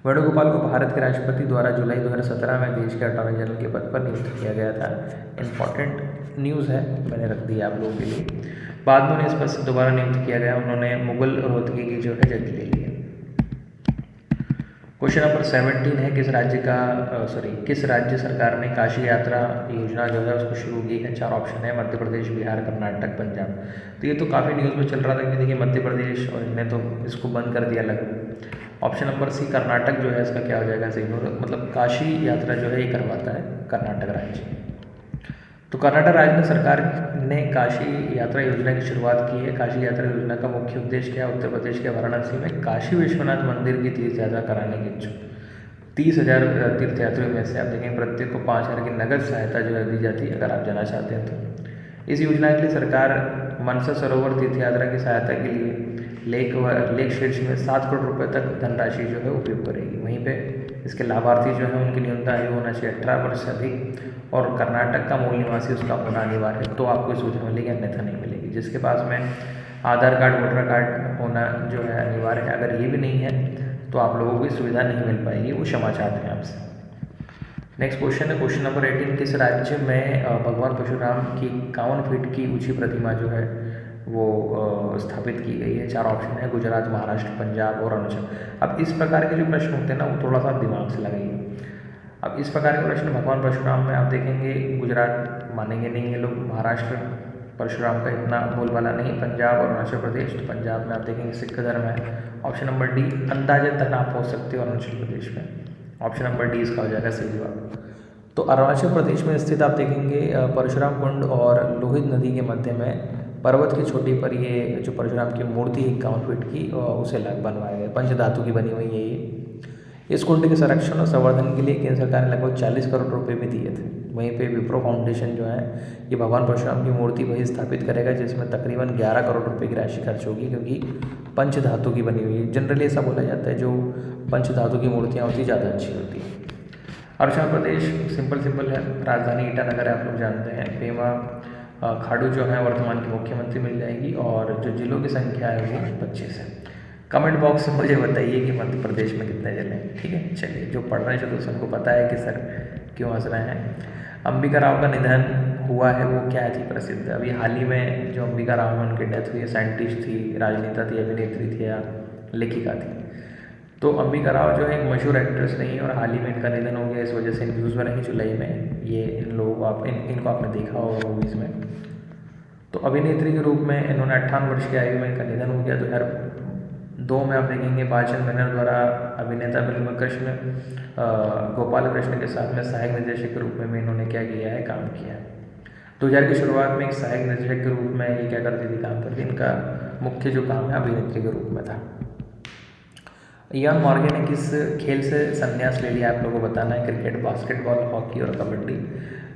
वेणुगोपाल को भारत के राष्ट्रपति द्वारा जुलाई 2017 में देश के अटॉर्नी जनरल के पद पर नियुक्त किया गया था। इंपॉर्टेंट न्यूज़ है, मैंने रख दिया आप लोगों के लिए। बाद में उन्हें इस पद से दोबारा नियुक्त किया गया, उन्होंने मुगल रोहतगी की जो है जगह ले ली है। क्वेश्चन नंबर 17 है, किस राज्य सरकार ने काशी यात्रा योजना जो है उसको शुरू की है। 4 ऑप्शन है, मध्य प्रदेश, बिहार, कर्नाटक, पंजाब। तो ये तो काफ़ी न्यूज़ में चल रहा था कि देखिए मध्य प्रदेश, और इन्हें तो इसको बंद कर दिया लगभग। ऑप्शन नंबर C कर्नाटक जो है इसका क्या हो जाएगा सही, मतलब काशी यात्रा जो है ये करवाता है कर्नाटक राज्य। तो कर्नाटक राज्य ने सरकार ने काशी यात्रा योजना की शुरुआत की है। काशी यात्रा योजना का मुख्य उद्देश्य क्या है, उत्तर प्रदेश के वाराणसी में काशी विश्वनाथ मंदिर की तीर्थ यात्रा कराने के इच्छुक 30,000 तीर्थयात्रियों में से आप देखेंगे प्रत्येक को 5,000 की नगद सहायता जो है दी जाती है अगर आप जाना चाहते हैं तो। इस योजना के लिए सरकार मनसा सरोवर तीर्थ यात्रा की सहायता के लिए लेक शीर्ष में 7 करोड़ रुपए तक धनराशि जो है उपयोग करेगी। वहीं पे इसके लाभार्थी जो है उनकी न्यूनतम आयु होना चाहिए 18 वर्ष से अधिक, और कर्नाटक का मूल निवासी उसका होना अनिवार्य है, तो आपको सूचना मिलेगी, अन्यथा नहीं मिलेगी। जिसके पास में आधार कार्ड, वोटर कार्ड होना जो है अनिवार्य है, अगर ये भी नहीं है तो आप लोगों को सुविधा नहीं मिल पाएगी, वो क्षमा चाहते हैं आपसे। नेक्स्ट क्वेश्चन है, क्वेश्चन नंबर 18, किस राज्य में भगवान परशुराम की 51 फीट की ऊंची प्रतिमा जो है वो स्थापित की गई है। 4 ऑप्शन है, गुजरात, महाराष्ट्र, पंजाब और अरुणाचल। अब इस प्रकार के जो प्रश्न होते हैं ना वो थोड़ा सा दिमाग से लगाइए। अब इस प्रकार के प्रश्न भगवान परशुराम में आप देखेंगे गुजरात मानेंगे नहीं ये लोग, महाराष्ट्र परशुराम का इतना बोलबाला नहीं, पंजाब और अरुणाचल प्रदेश, तो पंजाब में आप देखेंगे सिख धर्म है। ऑप्शन नंबर D अंदाजतन आप हो सकते हो अरुणाचल प्रदेश में, ऑप्शन नंबर D इसका हो जाएगा सही जवाब। तो अरुणाचल प्रदेश में स्थित आप देखेंगे परशुराम कुंड और लोहित नदी के मध्य में पर्वत की चोटी पर ये जो परशुराम की मूर्ति 51 फीट की उसे बनवाया गया, पंचधातु की बनी हुई है ये। इस कुंड के संरक्षण और संवर्धन के लिए केंद्र सरकार ने लगभग 40 करोड़ रुपए भी दिए थे। वहीं पे विप्रो फाउंडेशन जो है ये भगवान परशुराम की मूर्ति वही स्थापित करेगा जिसमें तकरीबन 11 करोड़ रुपए की राशि खर्च होगी, क्योंकि पंचधातु की बनी हुई है। जनरली ऐसा बोला जाता है जो पंचधातु की मूर्तियाँ होती ज़्यादा अच्छी होती हैं। अरुणाचल प्रदेश सिंपल है, राजधानी ईटानगर है, आप लोग जानते हैं। पेमा खाड़ू जो है वर्तमान की मुख्यमंत्री मिल जाएगी, और जो जिलों की संख्या है वो 25 है। कमेंट बॉक्स में मुझे बताइए कि मध्य प्रदेश में कितने जिले हैं, ठीक है। चलिए, जो पढ़ रहे हैं तो सबको पता है कि सर क्यों हंस रहे हैं। अंबिका राव का निधन हुआ है, वो क्या थी प्रसिद्ध, अभी हाल ही में जो अंबिका राव में उनकी डेथ हुई है, साइंटिस्ट थी, राजनेता थी, अभिनेत्री थी या लेखिका थी। तो अंबिका राव जो है एक मशहूर एक्ट्रेस नहीं है, और हाल ही में इनका निधन हो गया, इस वजह से न्यूज़ में रही जुलाई में। ये इन लोगों को इनको आपने देखा होगा मूवीज़ में। तो अभिनेत्री के रूप में इन्होंने 58 वर्ष की आयु में इनका निधन हो गया। 2002 में आप देखेंगे बालचंद्र मेनन द्वारा अभिनेता फिल्म कृष्ण गोपाल कृष्ण के साथ में सहायक निर्देशक के रूप में इन्होंने क्या किया है, काम किया है। 2000 की शुरुआत में एक सहायक निर्देशक के रूप में ये क्या करती थी, काम करती। इनका मुख्य जो काम है अभिनेत्री के रूप में था। इयान मॉर्गन ने किस खेल से संन्यास ले लिया, आप लोगों को बताना है। क्रिकेट, बास्केटबॉल, हॉकी और कबड्डी।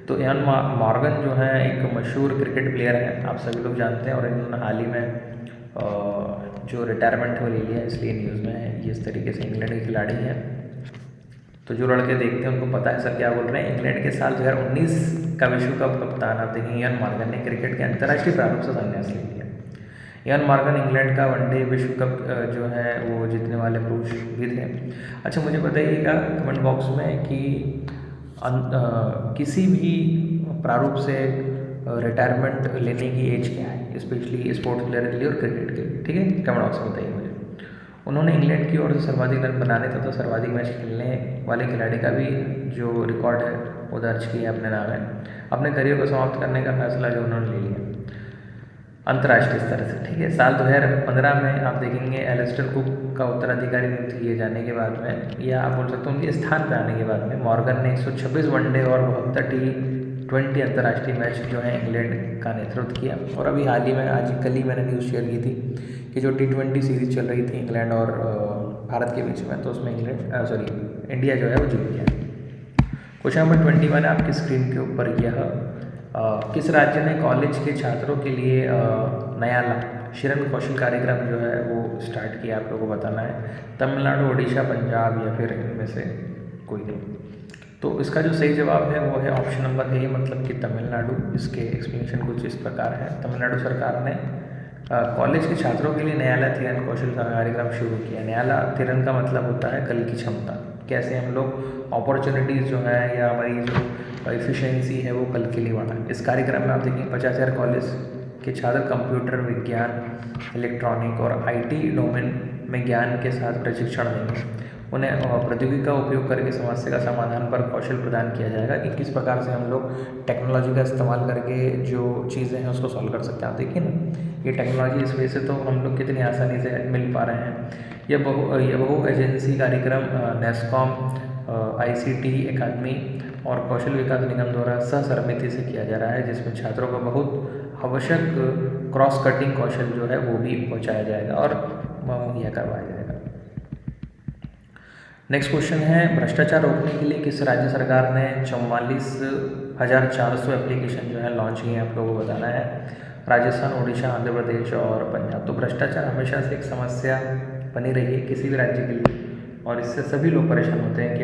तो इयान मॉर्गन जो है एक मशहूर क्रिकेट प्लेयर है, आप सभी लोग जानते हैं, और इन्होंने हाल ही में जो रिटायरमेंट वो ले लिया, इसलिए न्यूज़ में है। ये इस तरीके से इंग्लैंड के खिलाड़ी हैं। तो जो लड़के देखते हैं उनको पता है सर क्या बोल रहे हैं। इंग्लैंड के साल 2019 का विश्व कप कप्तान आप देखेंगे इयान मॉर्गन ने क्रिकेट के अंतर्राष्ट्रीय प्रारूप से संन्यास ले लिया। इयान मॉर्गन इंग्लैंड का वनडे विश्व कप जो है वो जीतने वाले पुरुष भी थे। अच्छा, मुझे बताइएगा कमेंट बॉक्स में कि किसी भी प्रारूप से रिटायरमेंट लेने की एज क्या है, स्पेशली स्पोर्ट्स प्लेयर के लिए और क्रिकेट के लिए, ठीक है? कमेंट बॉक्स में बताइए मुझे। उन्होंने इंग्लैंड की ओर से सर्वाधिक रन बनाने तथा सर्वाधिक मैच खेलने वाले खिलाड़ी का भी जो रिकॉर्ड है वो दर्ज किया अपने नाम है। अपने करियर को समाप्त करने का फैसला जो उन्होंने ले लिया अंतर्राष्ट्रीय स्तर से, ठीक है? साल 2015 में आप देखेंगे एलिस्टर कुक का उत्तराधिकारी नियुक्त किए जाने के बाद में, या आप बोल सकते हो उनके स्थान पर आने के बाद में, मॉर्गन ने 126 वनडे और 72 T20 अंतर्राष्ट्रीय मैच जो है इंग्लैंड का नेतृत्व किया। और अभी हाल ही में आज कल ही मैंने न्यूज़ शेयर की थी कि जो T20 सीरीज चल रही थी इंग्लैंड और भारत के बीच में, तो उसमें इंडिया जो है वो जीत गया। क्वेश्चन नंबर 21 है आपकी स्क्रीन के ऊपर। यह किस राज्य ने कॉलेज के छात्रों के लिए नयाला शिरण कौशल कार्यक्रम जो है वो स्टार्ट किया, आप लोगों को बताना है। तमिलनाडु, उड़ीसा, पंजाब या फिर इनमें से कोई नहीं। तो इसका जो सही जवाब है वो है ऑप्शन नंबर ए, मतलब कि तमिलनाडु। इसके एक्सप्लेनेशन कुछ इस प्रकार है। तमिलनाडु सरकार ने कॉलेज के छात्रों के लिए नयाला थिरन कौशल कार्यक्रम शुरू किया। नयाला थिरन का मतलब होता है कल की क्षमता, कैसे हम लोग अपॉर्चुनिटीज़ जो है या हमारी जो एफिशिएंसी है वो कल के लिए बढ़ाएं। इस कार्यक्रम में आप देखेंगे 50,000 कॉलेज के छात्र कंप्यूटर विज्ञान, इलेक्ट्रॉनिक और IT डोमेन में ज्ञान के साथ प्रशिक्षण देंगे। उन्हें प्रौद्योगिकी का उपयोग करके समस्या का समाधान पर कौशल प्रदान किया जाएगा कि किस प्रकार से हम लोग टेक्नोलॉजी का इस्तेमाल करके जो चीज़ें हैं उसको सॉल्व कर सकते हैं। आप देखिए ना, ये टेक्नोलॉजी इस वजह से तो हम लोग कितनी आसानी से मिल पा रहे हैं। यह बहु एजेंसी कार्यक्रम NASSCOM, ICT अकादमी और कौशल विकास निगम द्वारा सहसमिति से किया जा रहा है, जिसमें छात्रों को बहुत आवश्यक क्रॉस कटिंग कौशल जो है वो भी पहुंचाया जाएगा और मुहैया करवाया जाएगा। नेक्स्ट क्वेश्चन है, भ्रष्टाचार रोकने के लिए किस राज्य सरकार ने 44,400 एप्लीकेशन जो है लॉन्च किए हैं, आप लोगों को बताना है। राजस्थान, उड़ीसा, आंध्र प्रदेश और पंजाब। तो भ्रष्टाचार हमेशा से एक समस्या बनी रही है किसी भी राज्य के लिए, और इससे सभी लोग परेशान होते हैं।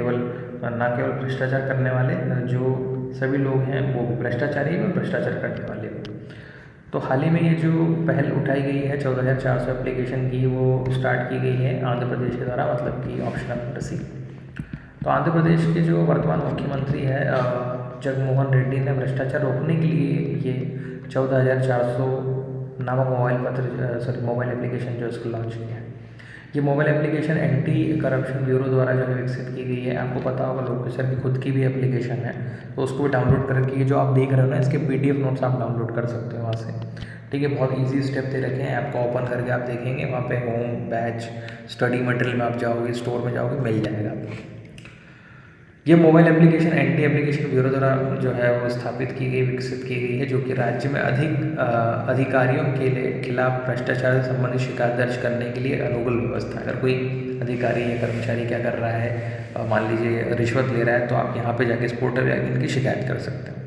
ना केवल भ्रष्टाचार करने वाले, जो सभी लोग हैं वो भी भ्रष्टाचारी और भ्रष्टाचार करने वाले भी। तो हाल ही में ये जो पहल उठाई गई है 14,400 एप्लीकेशन की, वो स्टार्ट की गई है आंध्र प्रदेश के द्वारा, मतलब कि ऑप्शन नंबर सी। तो आंध्र प्रदेश के जो वर्तमान मुख्यमंत्री है जगनमोहन रेड्डी ने भ्रष्टाचार रोकने के लिए ये 14,400 नामक मोबाइल एप्लीकेशन जो इसको लॉन्च किया है। ये mobile application anti corruption bureau द्वारा जो है विकसित की गई है। आपको पता होगा लोकेश सर की खुद की भी एप्लीकेशन है, तो उसको भी डाउनलोड करके ये जो आप देख रहे हो ना, इसके PDF नोट्स आप डाउनलोड कर सकते हो वहाँ से, ठीक है? बहुत इजी स्टेप दे रखे हैं। ऐप को ओपन करके आप देखेंगे वहाँ पे होम, बैच, स्टडी मटेरियल में आप जाओगे, स्टोर में जाओगे, मिल जाएगा आपको। ये mobile application anti application bureau द्वारा जो है वो स्थापित की गई, विकसित की गई है, जो कि राज्य में अधिकारियों के खिलाफ भ्रष्टाचार से संबंधित शिकायत दर्ज करने के लिए अनुकूल व्यवस्था। अगर कोई अधिकारी या कर्मचारी क्या कर रहा है, मान लीजिए रिश्वत ले रहा है, तो आप यहाँ पे जाके इस पोर्टल या इनकी शिकायत कर सकते हैं।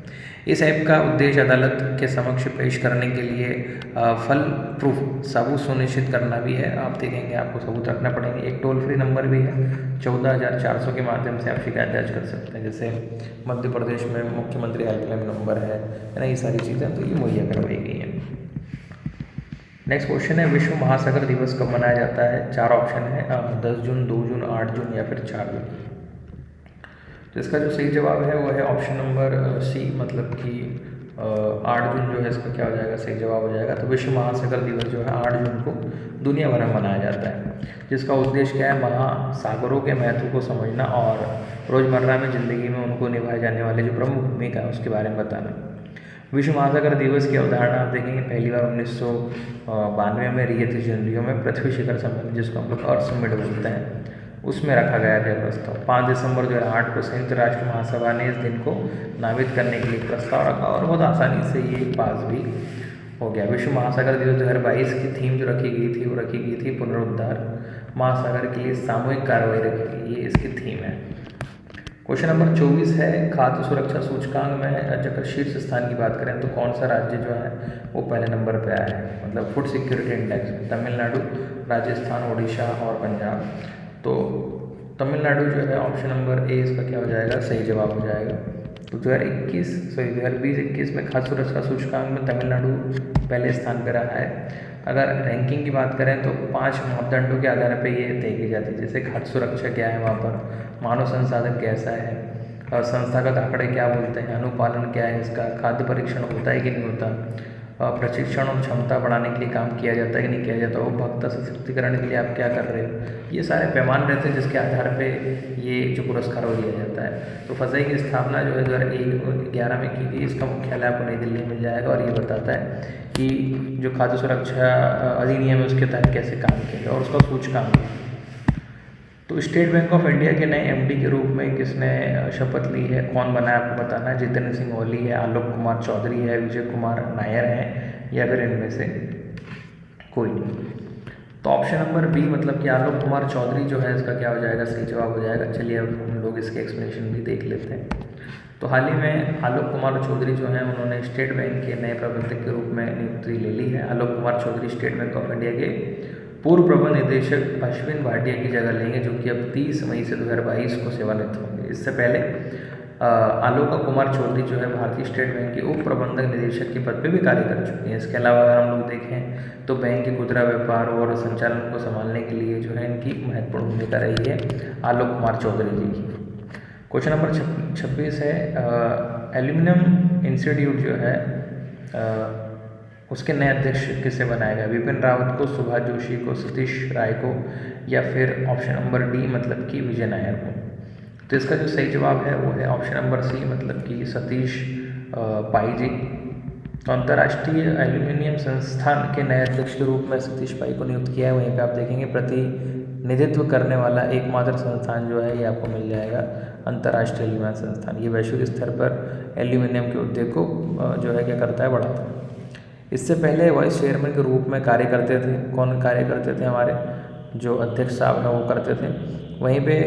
इस ऐप का उद्देश्य अदालत के समक्ष पेश करने के लिए फल प्रूफ सबूत सुनिश्चित करना भी है। आप देखेंगे आपको सबूत रखना पड़ेंगे। एक टोल फ्री नंबर भी है 14,400 के माध्यम से आप शिकायत दर्ज कर सकते हैं। जैसे मध्य प्रदेश में मुख्यमंत्री हेल्पलाइन नंबर है ना, ये सारी चीज़ें तो ये मुहैया करवाई गई हैं। नेक्स्ट क्वेश्चन है, विश्व महासागर दिवस कब मनाया जाता है? 4 ऑप्शन है, 10 जून, 2 जून, 8 जून या फिर 4 जून। तो इसका जो सही जवाब है वो है ऑप्शन नंबर सी, मतलब कि 8 जून जो है इसका क्या हो जाएगा, सही जवाब हो जाएगा। तो विश्व महासागर दिवस जो है 8 जून को दुनिया भर में मनाया जाता है, जिसका उद्देश्य क्या है, महासागरों के महत्व को समझना और रोज़मर्रा में ज़िंदगी में उनको निभाए जाने वाले जो प्रमुख भूमिका है उसके बारे में बताना। विश्व महासागर दिवस की अवधारणा आप देखेंगे पहली बार 1992 में रियो में पृथ्वी शिखर सम्मेलन, जिसको हम लोग अर्थ समिट बोलते हैं, उसमें रखा गया था प्रस्ताव। 5 दिसंबर 2008 को संयुक्त राष्ट्र महासभा ने इस दिन को नामित करने के लिए प्रस्ताव रखा और बहुत आसानी से ये पास भी हो गया। विश्व महासागर दिवस 2022 की थीम जो रखी गई थी पुनरुद्धार महासागर के लिए सामूहिक कार्रवाई रखी गई, ये इसकी थीम है। क्वेश्चन नंबर 24 है, खाद्य सुरक्षा सूचकांक में अगर शीर्ष स्थान की बात करें तो कौन सा राज्य जो है वो पहले नंबर पे आया है, मतलब फूड सिक्योरिटी इंडेक्स में? तमिलनाडु, राजस्थान, उड़ीसा और पंजाब। तो तमिलनाडु जो है ऑप्शन नंबर ए इसका क्या हो जाएगा, सही जवाब हो जाएगा। तो 2020-21 में खाद्य सुरक्षा सूचकांक में तमिलनाडु पहले स्थान पर रहा है। अगर रैंकिंग की बात करें तो 5 मापदंडों के आधार पर ये तय की जाती है, जैसे खाद्य सुरक्षा क्या है वहाँ पर, मानव संसाधन कैसा है, और संस्थागत आंकड़े क्या बोलते हैं, अनुपालन क्या है इसका, खाद्य परीक्षण होता है कि नहीं होता, प्रशिक्षण और क्षमता बढ़ाने के लिए काम किया जाता है कि नहीं किया जाता, उपभोक्ता सशक्तिकरण के लिए आप क्या कर रहे हो। ये सारे पैमाने रहते हैं जिसके आधार पे ये जो पुरस्कार वो दिया जाता है। तो फसाई की स्थापना जो है 2011 में की गई। इसका मुख्यालय आपको नई दिल्ली में मिल जाएगा और ये बताता है कि जो खाद्य सुरक्षा अधिनियम है उसके तहत कैसे काम किया गया और उसका सूचकांक। तो स्टेट बैंक ऑफ इंडिया के नए एमडी के रूप में किसने शपथ ली है, कौन बना है आपको बताना है। जितेंद्र सिंह ओली है, आलोक कुमार चौधरी है, विजय कुमार नायर है, या फिर इनमें से कोई नहीं। तो ऑप्शन नंबर बी मतलब कि आलोक कुमार चौधरी जो है इसका क्या हो जाएगा, सही जवाब हो जाएगा। चलिए अब हम लोग इसके एक्सप्लेनेशन भी देख लेते हैं। तो हाल ही में आलोक कुमार चौधरी जो है उन्होंने स्टेट बैंक के नए प्रबंधक के रूप में नियुक्ति ले ली है। Alok Kumar Chaudhary State Bank of India के पूर्व प्रबंध निदेशक अश्विन भाटिया की जगह लेंगे, जो कि अब 30 मई से 2022 को सेवानिवृत्त होंगे। इससे पहले आलोक कुमार चौधरी जो है भारतीय स्टेट बैंक के उप प्रबंधक निदेशक के पद पे भी कार्य कर चुके हैं। इसके अलावा अगर हम लोग देखें तो बैंक के खुदरा व्यापार और संचालन को संभालने के लिए जो है इनकी महत्वपूर्ण भूमिका रही है आलोक कुमार चौधरी जी की। क्वेश्चन नंबर 26 है, एल्यूमिनियम इंस्टीट्यूट जो है उसके नए अध्यक्ष किसे बनाया गया, विपिन रावत को, सुभाष जोशी को, सतीश राय को, या फिर ऑप्शन नंबर डी मतलब कि विजय नायर को। तो इसका जो सही जवाब है वो है ऑप्शन नंबर सी मतलब कि सतीश पाई जी। तो अंतर्राष्ट्रीय एल्यूमिनियम संस्थान के नए अध्यक्ष के रूप में सतीश पाई को नियुक्त किया है। वहीं पे आप देखेंगे प्रतिनिधित्व करने वाला एकमात्र संस्थान जो है ये आपको मिल जाएगा, अंतर्राष्ट्रीय एल्यूमिनियम संस्थान। ये वैश्विक स्तर पर एल्यूमिनियम के उद्योग को जो है क्या करता है, बढ़ाता है। इससे पहले वाइस चेयरमैन के रूप में कार्य करते थे, कौन कार्य करते थे, हमारे जो अध्यक्ष साहब हैं वो करते थे। वहीं पे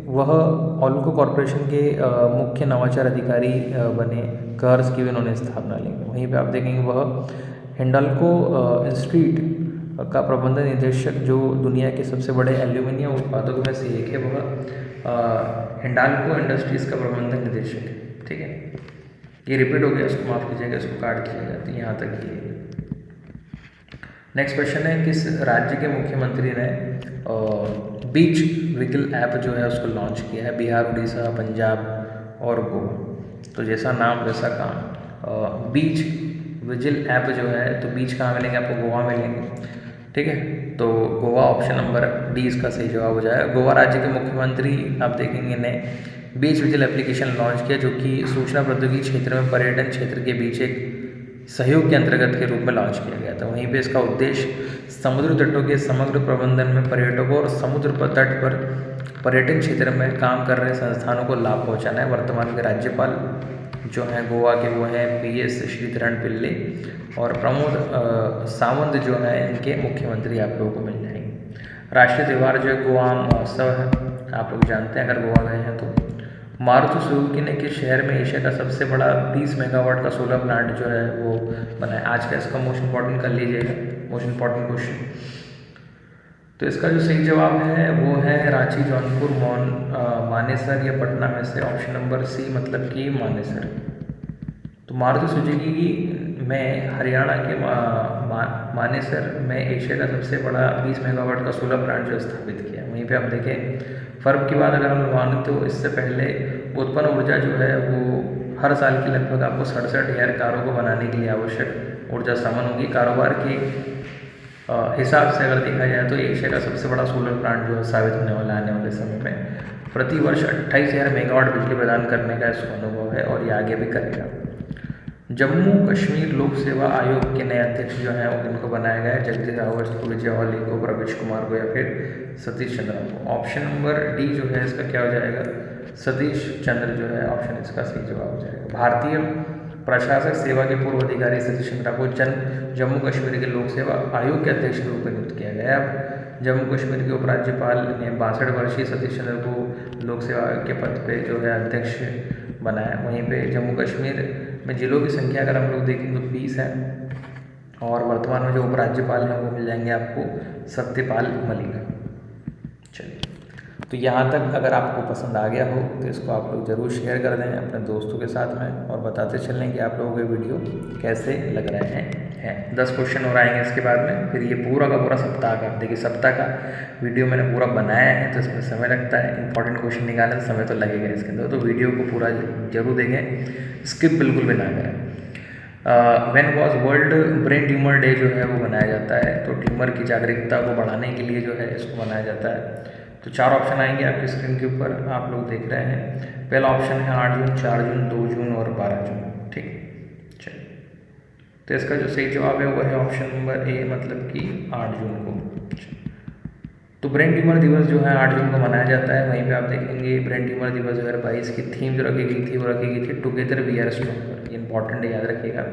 वह ऑल्को कॉरपोरेशन के मुख्य नवाचार अधिकारी बने, कर्स की भी उन्होंने स्थापना ली। वहीं पे आप देखेंगे वह हिंडाल्को इंस्टीट्यूट का प्रबंधन निदेशक, जो दुनिया के सबसे बड़े एल्यूमिनियम उत्पादकों में से एक है, वह हिंडाल्को इंडस्ट्रीज़ का प्रबंधन निदेशक है। ठीक है, ये रिपीट हो गया, इसको माफ़ कीजिएगा, इसको काट कीजिएगा। तो यहाँ तक ये। नेक्स्ट क्वेश्चन है, किस राज्य के मुख्यमंत्री ने बीच विजिल ऐप जो है उसको लॉन्च किया है, बिहार, उड़ीसा, पंजाब और गोवा। तो जैसा नाम वैसा काम। बीच विजिल ऐप जो है, तो बीच कहाँ मिलेंगे आपको, गोवा मिलेंगे। ठीक है, तो गोवा ऑप्शन नंबर डी इसका सही जवाब हो जाएगा। गोवा राज्य के मुख्यमंत्री आप देखेंगे ने बीच विजिल एप्लीकेशन लॉन्च किया, जो कि सूचना प्रौद्योगिकी क्षेत्र में पर्यटन क्षेत्र के बीच एक सहयोग के अंतर्गत के रूप में लॉन्च किया गया था। वहीं पे इसका उद्देश्य समुद्र तटों के समग्र प्रबंधन में पर्यटकों और समुद्र तट पर पर्यटन क्षेत्र में काम कर रहे संस्थानों को लाभ पहुंचाना है। वर्तमान के राज्यपाल जो हैं गोवा के वो हैं PS श्रीधरन पिल्ले, और प्रमोद सावंत जो है इनके मुख्यमंत्री आप लोगों को मिल जाएंगे। राष्ट्रीय त्यौहार जो है गोवा महोत्सव है, आप लोग जानते हैं अगर गोवा गए हैं तो। मारुति सुजुकी ने किस शहर में एशिया का सबसे बड़ा 20 मेगावाट का सोलर प्लांट जो है वो बनाया। आज का इसका मोस्ट इम्पॉर्टेंट कर लीजिएगा, मोस्ट इम्पॉर्टेंट क्वेश्चन। तो इसका जो सही जवाब है वो है रांची, जौनपुर, मानेसर या पटना में से ऑप्शन नंबर सी मतलब कि मानेसर। तो मारुति सुजुकी में हरियाणा के मानेसर में एशिया का सबसे बड़ा 20 मेगावाट का सोलर प्लांट जो स्थापित किया। वहीं पे आप देखें फर्क की बात अगर हम मानें तो इससे पहले उत्पन्न ऊर्जा जो है वो हर साल की लगभग आपको 67,000 कारों को बनाने के लिए आवश्यक ऊर्जा सामान होगी। कारोबार के हिसाब से अगर देखा जाए तो एशिया का सबसे बड़ा सोलर प्लांट जो है साबित होने वाला आने वाले समय में। प्रति वर्ष 28,000 मेगावाट बिजली प्रदान करने का इसका अनुभव है और ये आगे भी करेगा। जम्मू कश्मीर लोक सेवा आयोग के नए अध्यक्ष जो हैं उनको बनाया गया है, जगदीश रावत को, विजय वाली को, प्रवेश कुमार को, या फिर सतीश चंद्र को। ऑप्शन नंबर डी जो है इसका क्या हो जाएगा, सतीश चंद्र जो है ऑप्शन इसका सही जवाब हो जाएगा। भारतीय प्रशासक सेवा के पूर्व अधिकारी सतीश चंद्र को जम्मू कश्मीर के लोक सेवा आयोग के अध्यक्ष के रूप में नियुक्त किया गया है। अब जम्मू कश्मीर के उपराज्यपाल ने 62 वर्षीय सतीश चंद्र को लोक सेवा आयोग के पद पे जो है अध्यक्ष बना है। वहीं पे जम्मू कश्मीर में जिलों की संख्या अगर हम लोग देखें तो 20 है और वर्तमान में जो उपराज्यपाल हैं वो मिल जाएंगे आपको सत्यपाल मलिक। चलिए, तो यहाँ तक अगर आपको पसंद आ गया हो तो इसको आप लोग ज़रूर शेयर कर दें अपने दोस्तों के साथ में और बताते चलें कि आप लोगों के वीडियो कैसे लग रहे हैं। 10 क्वेश्चन और आएंगे इसके बाद में। फिर ये पूरा का पूरा सप्ताह का, देखिए सप्ताह का वीडियो मैंने पूरा बनाया है तो इसमें समय लगता है, इंपॉर्टेंट क्वेश्चन निकालने में समय तो लगेगा इसके अंदर, तो वीडियो को पूरा जरूर देखें, स्किप बिल्कुल भी ना करें। When was world brain tumour day जो है वो मनाया जाता है, तो ट्यूमर की जागरूकता को बढ़ाने के लिए जो है इसको मनाया जाता है। तो 4 ऑप्शन आएंगे आपकी स्क्रीन के ऊपर, आप लोग देख रहे हैं। पहला ऑप्शन है 8 जून, 4 जून, 2 जून और 12 जून। ठीक, चलिए, तो इसका जो सही जवाब है वो है ऑप्शन नंबर ए, मतलब कि 8 जून को। तो ब्रेन ट्यूमर दिवस जो है 8 जून को मनाया जाता है। वहीं पे आप देखेंगे ब्रेन ट्यूमर दिवस 2022 की थीम जो रखी गई थी वो रखी गई थी टुगेदर वी आर स्ट्रॉन्गर। ये इंपॉर्टेंट है, याद रखिएगा।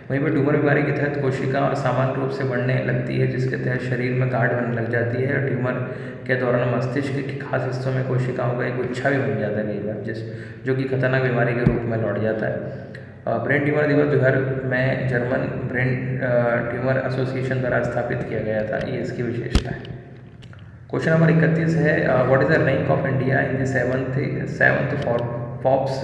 वहीं पर ट्यूमर बीमारी के तहत कोशिका और सामान्य रूप से बढ़ने लगती है, जिसके तहत शरीर में गांठ बनने लग जाती है और ट्यूमर के दौरान मस्तिष्क के खास हिस्सों में कोशिकाओं का एक गुच्छा भी बन जाता है कई बार, जो कि खतरनाक बीमारी के रूप में लौट जाता है। ब्रेन ट्यूमर दिवस 2000 में जर्मन ब्रेन ट्यूमर एसोसिएशन द्वारा स्थापित किया गया था, ये इसकी विशेषता है। क्वेश्चन नंबर 31 है, what is the rank of India in the seventh Forbes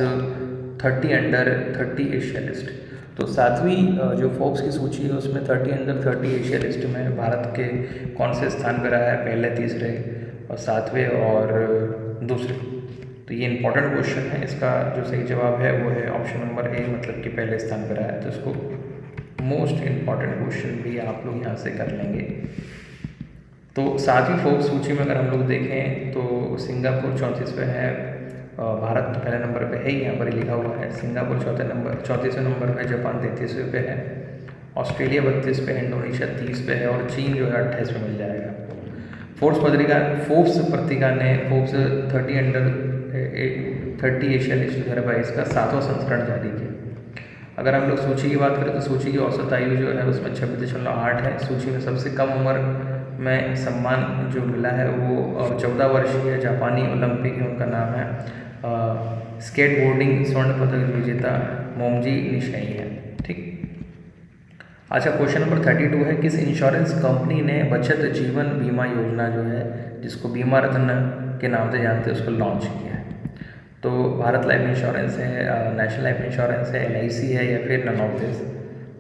30 under 30 Asia list. तो 7वीं जो फोर्ब्स की सूची है उसमें 30 अंडर 30 एशिया लिस्ट में भारत के कौन से स्थान पर रहा है, पहले, तीसरे और 7वें और दूसरे। तो ये इंपॉर्टेंट क्वेश्चन है, इसका जो सही जवाब है वो है ऑप्शन नंबर ए, मतलब कि पहले स्थान पर रहा है। तो इसको मोस्ट इम्पॉर्टेंट क्वेश्चन भी आप लोग यहाँ से कर लेंगे। तो 7वीं फोर्ब्स सूची में अगर हम लोग देखें तो सिंगापुर 34 पे है, भारत पहले नंबर पे है ही, यहाँ पर ही लिखा हुआ है। सिंगापुर 34वें नंबर पे, जापान 33वें पे है, ऑस्ट्रेलिया 32 पे है, इंडोनेशिया 30 पे है और चीन जो है 28 पे मिल जाएगा। फोर्ब्स पत्रिका ने फोर्ब्स 30 अंडर 30 एशिया लिस्ट 2022 का 7वां संस्करण जारी किया। अगर हम लोग सूची की बात करें तो सूची की औसत आयु जो है उसमें 26.8 है। सूची में सबसे कम उम्र में सम्मान जो मिला है वो 14 वर्षीय जापानी ओलंपिक है, उनका नाम है स्केटबोर्डिंग स्वर्ण पदक विजेता मोमजी निशाई है। ठीक, अच्छा, क्वेश्चन नंबर 32 है, किस इंश्योरेंस कंपनी ने बचत जीवन बीमा योजना जो है, जिसको बीमा रत्न के नाम से जानते हैं, उसको लॉन्च किया है। तो भारत लाइफ इंश्योरेंस है, नेशनल लाइफ इंश्योरेंस है, LIC है या फिर नन ऑफ दिस।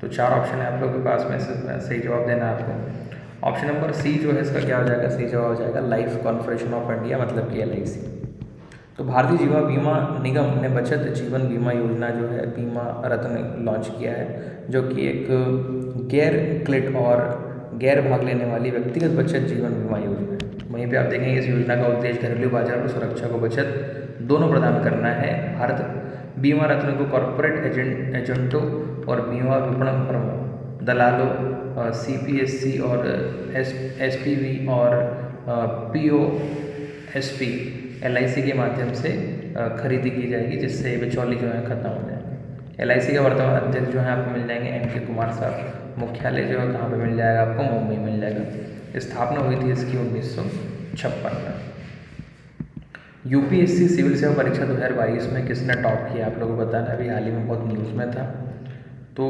तो 4 ऑप्शन है आप लोगों के पास में, सही जवाब देना है आपको। ऑप्शन नंबर सी जो है इसका क्या हो जाएगा, सही जवाब हो जाएगा लाइफ कॉर्पोरेशन ऑफ इंडिया, मतलब कि LIC। तो भारतीय जीवन बीमा निगम ने बचत जीवन बीमा योजना जो है बीमा रत्न लॉन्च किया है, जो कि एक गैर क्लिट और गैर भाग लेने वाली व्यक्तिगत बचत जीवन बीमा योजना है। वहीं पे आप देखेंगे इस योजना का उद्देश्य घरेलू बाजार में सुरक्षा को बचत दोनों प्रदान करना है। भारत बीमा रत्न को कॉर्पोरेट एजेंटों और बीमा विपणन फर्मों, दलालों, CPSC और SPV और POSP LIC के माध्यम से खरीदी की जाएगी, जिससे बिचौली जो है खत्म हो जाएंगे। LIC का वर्तमान अध्यक्ष जो है आपको मिल जाएंगे MK कुमार साहब। मुख्यालय जो है कहाँ पे मिल जाएगा आपको, मुंबई मिल जाएगा। स्थापना हुई थी इसकी 1956 में। UPSC सिविल सेवा परीक्षा 2022 में किसने टॉप किया, आप लोगों को बताना, अभी हाल ही में बहुत न्यूज़ में था। तो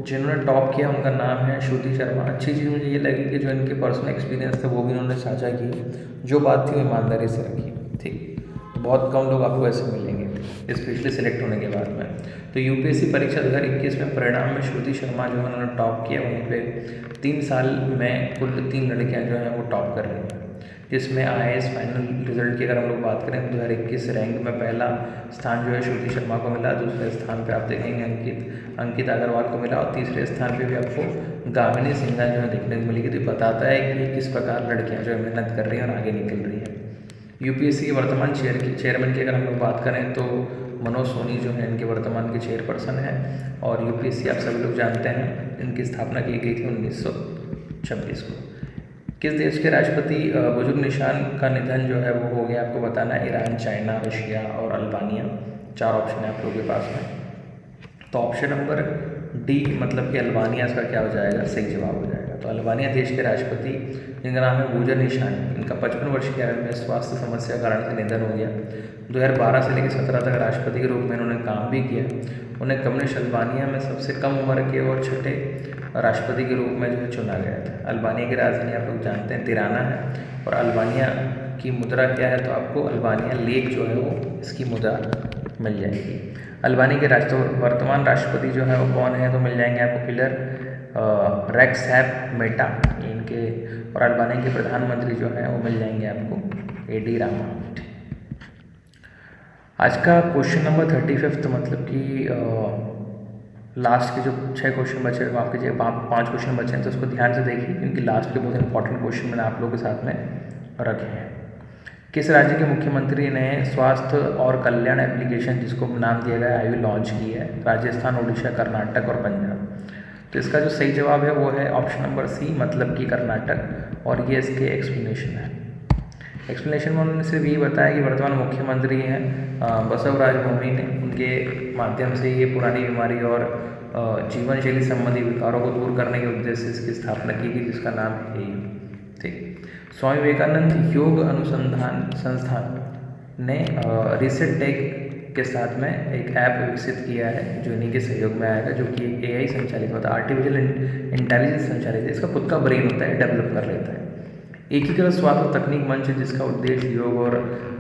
जिन्होंने टॉप किया उनका नाम है श्रुति शर्मा। अच्छी चीज़ मुझे ये लगी कि जो इनके पर्सनल एक्सपीरियंस थे वो भी उन्होंने साझा की, जो बात थी वो ईमानदारी से रखी। ठीक, बहुत कम लोग आपको ऐसे मिलेंगे स्पेशली सिलेक्ट होने के बाद में। तो UPSC परीक्षा 2021 में परिणाम में श्रुति शर्मा जो है उन्होंने टॉप किया। वहीं पे 3 साल में कुल 3 लड़कियां जो हैं वो टॉप कर रही हैं, जिसमें IAS फाइनल रिजल्ट की अगर हम लोग बात करें तो 2021 रैंक में पहला स्थान जो है श्रुति शर्मा को मिला। दूसरे स्थान पे आप देखेंगे अंकित अग्रवाल को मिला और तीसरे स्थान पे भी आपको गामिनी सिन्हा जो है देखने को मिलेगी। तो बताता है कि किस प्रकार लड़कियां जो है मेहनत कर रही हैं और आगे निकल रही हैं। UPSC के वर्तमान चेयरमैन की अगर हम लोग बात करें तो मनोज सोनी जो है इनके वर्तमान के चेयरपर्सन हैं। और UPSC आप सभी लोग जानते हैं इनकी स्थापना की गई थी 1926 को। किस देश के राष्ट्रपति बुजुर्ग निशान का निधन जो है वो हो गया, आपको बताना है। ईरान, चाइना, रशिया और अल्बानिया। 4 ऑप्शन है आप लोगों के पास में। तो ऑप्शन नंबर डी मतलब कि अल्बानिया इसका क्या हो जाएगा, सही जवाब हो जाएगा। तो अल्बानिया देश के राष्ट्रपति जिनका नाम है बूजर निशान, इनका 55 वर्ष की आयु में स्वास्थ्य समस्या के कारण से निधन हो गया। 2012 से लेकर 17 तक राष्ट्रपति के रूप में इन्होंने काम भी किया। उन्हें कम्युनिस्ट अल्बानिया में सबसे कम उम्र के और छठे राष्ट्रपति के रूप में जो है चुना गया था। अल्बानिया की राजधानी आप लोग जानते हैं तिराना है, और अल्बानिया की मुद्रा क्या है, तो आपको अल्बानिया लेक जो है वो इसकी मुद्रा मिल जाएगी। अल्बानिया के वर्तमान राष्ट्रपति जो है वो कौन है, तो मिल जाएंगे आपको किलर रेक्सहैप मेटा इनके, और अल्बानिया के प्रधानमंत्री जो है वो मिल जाएंगे आपको एडी रामा। आज का क्वेश्चन नंबर 35 मतलब कि लास्ट के जो 6 क्वेश्चन बचे, माफ कीजिए 5 क्वेश्चन बचे हैं, तो उसको ध्यान से देखिए क्योंकि लास्ट के बहुत इंपॉर्टेंट क्वेश्चन मैंने आप लोगों के साथ में रखे हैं। किस राज्य के मुख्यमंत्री ने स्वास्थ्य और कल्याण एप्लीकेशन, जिसको नाम दिया गया आयु, लॉन्च की है? राजस्थान, उड़ीसा, कर्नाटक और पंजाब। तो इसका जो सही जवाब है वो है ऑप्शन नंबर सी, मतलब कि कर्नाटक, और ये इसके एक्सप्लेनेशन है। एक्सप्लेनेशन में उन्होंने सिर्फ यही बताया कि वर्तमान मुख्यमंत्री हैं बसवराज बोम्मई ने, उनके माध्यम से ये पुरानी बीमारी और जीवन शैली संबंधी विकारों को दूर करने के उद्देश्य से इसकी स्थापना की गई, जिसका नाम है। ठीक, स्वामी विवेकानंद योग अनुसंधान संस्थान ने रिसेट टेक के साथ में एक ऐप विकसित किया है जो इन्हीं के सहयोग में आएगा, जो कि AI संचालित होता है, आर्टिफिशियल इंटेलिजेंस संचालित है। इसका खुद का ब्रेन होता है, डेवलप कर लेता है। एकीकृत स्वास्थ्य तकनीक मंच है, जिसका उद्देश्य योग और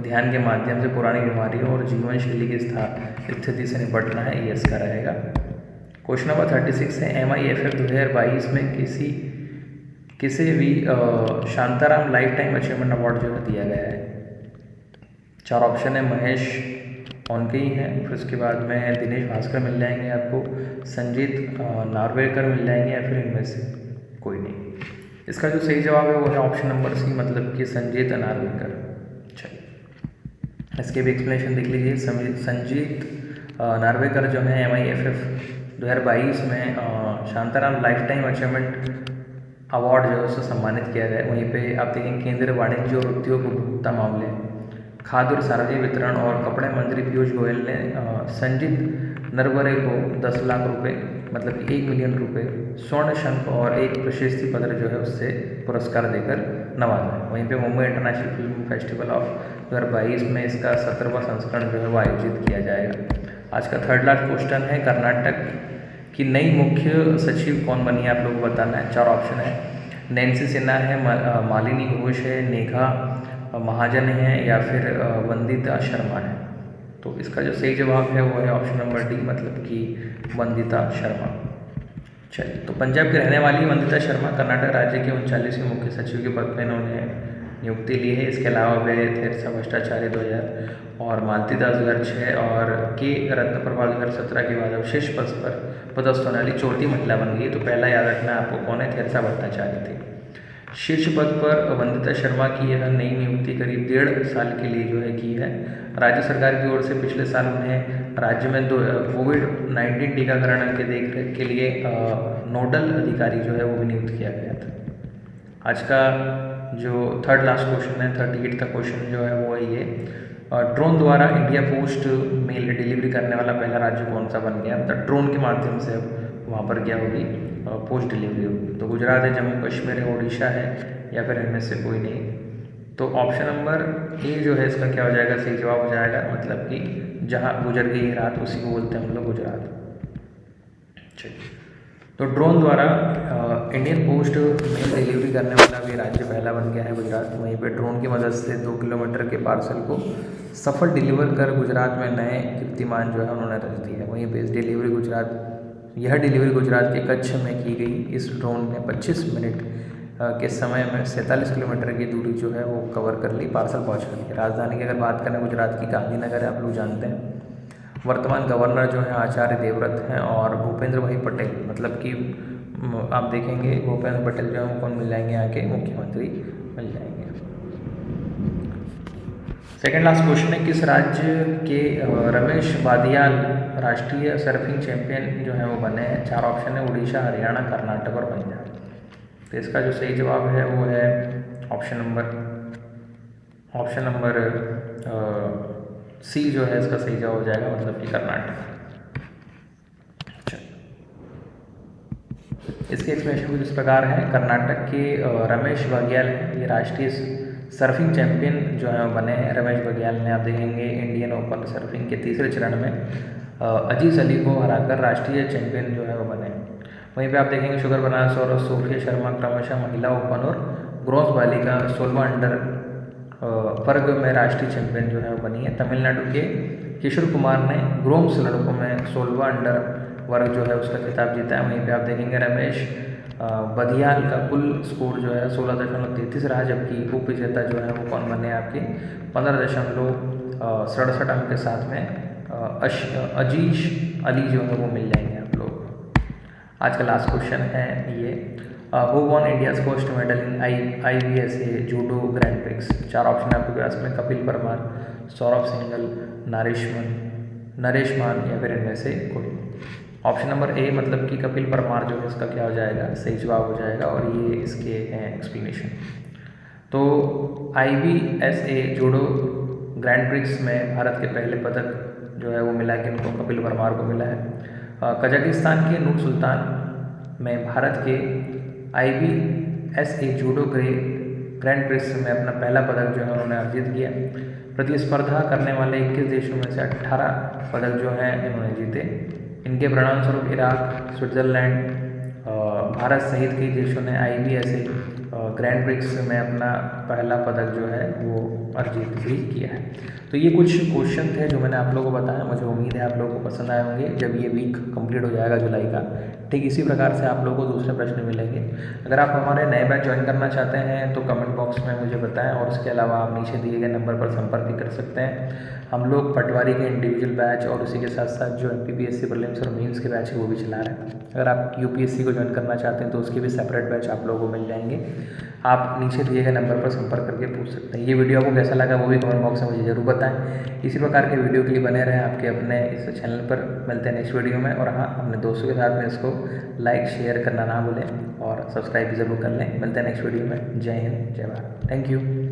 ध्यान के माध्यम से पुरानी बीमारियों और जीवन शैली की स्थिति से निपटना है, ये इसका रहेगा। क्वेश्चन नंबर 36 है, MIFF 2022 में किसे भी Shantaram life time achievement award जो है दिया गया है? 4 ऑप्शन है, महेश ऑनके ही हैं, फिर उसके बाद में दिनेश भास्कर मिल जाएंगे आपको, संजीत नार्वेकर मिल जाएंगे, या फिर इनमें से कोई नहीं। इसका जो सही जवाब है वो है ऑप्शन नंबर सी, मतलब कि संजीत नार्वेकर। चलिए इसके भी एक्सप्लेनेशन देख लीजिए। संजीत नार्वेकर जो है MIFF 2022 में Shantaram life time achievement award जो है उससे सम्मानित किया गया है। वहीं पे आप देखेंगे केंद्रीय वाणिज्य और उद्योग उपभोक्ता मामले, खाद्य और सार्वजनिक वितरण और कपड़े मंत्री पीयूष गोयल ने संजीत नरवरे को 10 लाख रुपए, मतलब कि 1 मिलियन रुपए, स्वर्ण शंख और एक प्रशस्ति पत्र जो है उससे पुरस्कार देकर नवाजा है। वहीं पे Mumbai international film festival of 2022 में इसका 17वां संस्करण जो है वो आयोजित किया जाएगा। आज का थर्ड लास्ट क्वेश्चन है, कर्नाटक की नई मुख्य सचिव कौन बनी है, आप लोगों को बताना है। 4 ऑप्शन है, नैन्सी सिन्हा है, मालिनी घोष है, नेहा महाजन है, या फिर वंदिता शर्मा है। तो इसका जो सही जवाब है वो है ऑप्शन नंबर डी, मतलब कि वंदिता शर्मा। चलिए, तो पंजाब की रहने वाली वंदिता शर्मा कर्नाटक राज्य के 39वें मुख्य सचिव के पद पर इन्होंने नियुक्ति ली है। इसके अलावा वे थेरसा भट्टाचार्य 2000 और मालती दास 2006 और के रत्नप्रभा 2017 के बाद अवशेष पद पर पदस्थ होने वाली चौथी महिला बन गई। तो पहला याद रखना आपको कौन है, थेरसा भट्टाचार्य थे। शीर्ष पद पर वंदिता शर्मा की यह नई नियुक्ति करीब 1.5 साल के लिए जो है की है। राज्य सरकार की ओर से पिछले साल उन्हें राज्य में कोविड-19 टीकाकरण के देखरेख के लिए नोडल अधिकारी जो है वो भी नियुक्त किया गया था। आज का जो थर्ड लास्ट क्वेश्चन है, 38 का क्वेश्चन जो है वो ये, ड्रोन द्वारा इंडिया पोस्ट मेल डिलीवरी करने वाला पहला राज्य कौन सा बन गया? मतलब ड्रोन के माध्यम से वहाँ पर क्या होगी, पोस्ट डिलीवरी होगी। तो गुजरात है, जम्मू कश्मीर है, उड़ीसा है, या फिर इनमें से कोई नहीं। तो ऑप्शन नंबर ए जो है इसका क्या हो जाएगा, सही जवाब हो जाएगा, मतलब कि जहाँ गुजर गई रात उसी को बोलते हैं हम लोग गुजरात। चलिए, तो ड्रोन द्वारा इंडियन पोस्ट मेल डिलीवरी करने वाला भी राज्य पहला बन गया है गुजरात। वहीं पे ड्रोन की मदद से 2 किलोमीटर के पार्सल को सफल डिलीवर कर गुजरात में नए कीर्तिमान जो है उन्होंने रच दिए है। वहीं पे यह डिलीवरी गुजरात के कच्छ में की गई। इस ड्रोन ने 25 मिनट के समय में 47 किलोमीटर की दूरी जो है वो कवर कर ली, पार्सल पहुँचा दी। राजधानी की अगर बात करें गुजरात की, गांधीनगर है, आप लोग जानते हैं। वर्तमान गवर्नर जो है आचार्य देवव्रत हैं, और भूपेंद्र भाई पटेल, मतलब कि आप देखेंगे भूपेंद्र पटेल जो है कौन मिल जाएंगे, यहाँ के मुख्यमंत्री मिल जाएंगे। सेकेंड लास्ट क्वेश्चन है, किस राज्य के रमेश बादियाल राष्ट्रीय सर्फिंग चैंपियन जो है वो बने हैं? 4 ऑप्शन है, उड़ीसा, हरियाणा, कर्नाटक और पंजाब। तो इसका जो सही जवाब है वो है ऑप्शन नंबर सी जो है इसका सही जवाब हो जाएगा, मतलब कि कर्नाटक। इसके एक्सप्लेनेशन कुछ इस प्रकार है। कर्नाटक के रमेश बघेल हैं, ये राष्ट्रीय सर्फिंग चैंपियन जो है वो बने हैं। रमेश बघेल ने आप देखेंगे इंडियन ओपन सर्फिंग के तीसरे चरण में अजीज अली को हराकर राष्ट्रीय चैंपियन जो है वो बने। वहीं पे आप देखेंगे शुगर बनास और सोफिया शर्मा क्रमशः महिला ओपन और ब्रॉन्ज बालिका 16 अंडर वर्ग में राष्ट्रीय चैंपियन जो है वो बनी है। तमिलनाडु के किशोर कुमार ने ग्रोम्स लड़कों में 16वां अंडर वर्ग जो है उसका खिताब जीता है। वहीं पे आप देखेंगे रमेश बघेल का कुल स्कोर जो है 16.33 रहा, जबकि उप विजेता जो है वो कौन बने आपके 15.67 अंक के साथ में अजीज अली जो है वो मिल जाएंगे आप लोग। आज का लास्ट क्वेश्चन है ये, who won India's first medal in IBSA judo grand prix. 4 option आपके पास में, कपिल परमार, सौरभ सिंगल, नरेश मान या फिर इनमें से कोई। ऑप्शन नंबर ए मतलब कि कपिल परमार जो है इसका क्या हो जाएगा, सही जवाब हो जाएगा और ये इसके हैं एक्सप्लेनेशन। तो IBSA जूडो ग्रैंड प्रिक्स में भारत के पहले पदक जो है वो मिला कि उनको कपिल परमार को मिला है। कजाकिस्तान के नूर सुल्तान में भारत के IBSA जूडो ग्रैंड प्रिक्स में अपना पहला पदक जो है उन्होंने अर्जित किया। प्रतिस्पर्धा करने वाले 21 देशों में से 18 पदक जो हैं इन्होंने जीते। इनके परिणाम स्वरूप इराक, स्विट्ज़रलैंड, भारत सहित कई देशों ने IBSA ग्रैंड प्रिक्स में अपना पहला पदक जो है वो अर्जित भी किया है। तो ये कुछ क्वेश्चन थे जो मैंने आप लोगों को बताया। मुझे उम्मीद है आप लोगों को पसंद आए होंगे। जब ये वीक कंप्लीट हो जाएगा जुलाई का, ठीक इसी प्रकार से आप लोगों को दूसरे प्रश्न मिलेंगे। अगर आप हमारे नए बैच ज्वाइन करना चाहते हैं तो कमेंट बॉक्स में मुझे बताएं और उसके अलावा आप नीचे दिए गए नंबर पर संपर्क भी कर सकते हैं। हम लोग पटवारी के इंडिविजुअल बैच और उसी के साथ साथ जो MPPSC प्रीलिम्स और मेंस के बैच है वो भी चला रहे हैं। अगर आप UPSC को ज्वाइन करना चाहते हैं तो उसके भी सेपरेट बैच आप लोगों को मिल जाएंगे। आप नीचे दिए गए नंबर पर संपर्क करके पूछ सकते हैं। ये वीडियो आपको कैसा लगा वो भी कमेंट बॉक्स में मुझे ज़रूर बताएं। इसी प्रकार के वीडियो के लिए बने रहें आपके अपने इस चैनल पर। मिलते हैं नेक्स्ट वीडियो में। और हाँ, अपने दोस्तों के साथ में इसको लाइक शेयर करना ना भूलें और सब्सक्राइब भी ज़रूर कर लें। मिलते हैं नेक्स्ट वीडियो में। जय हिंद, जय भारत, थैंक यू।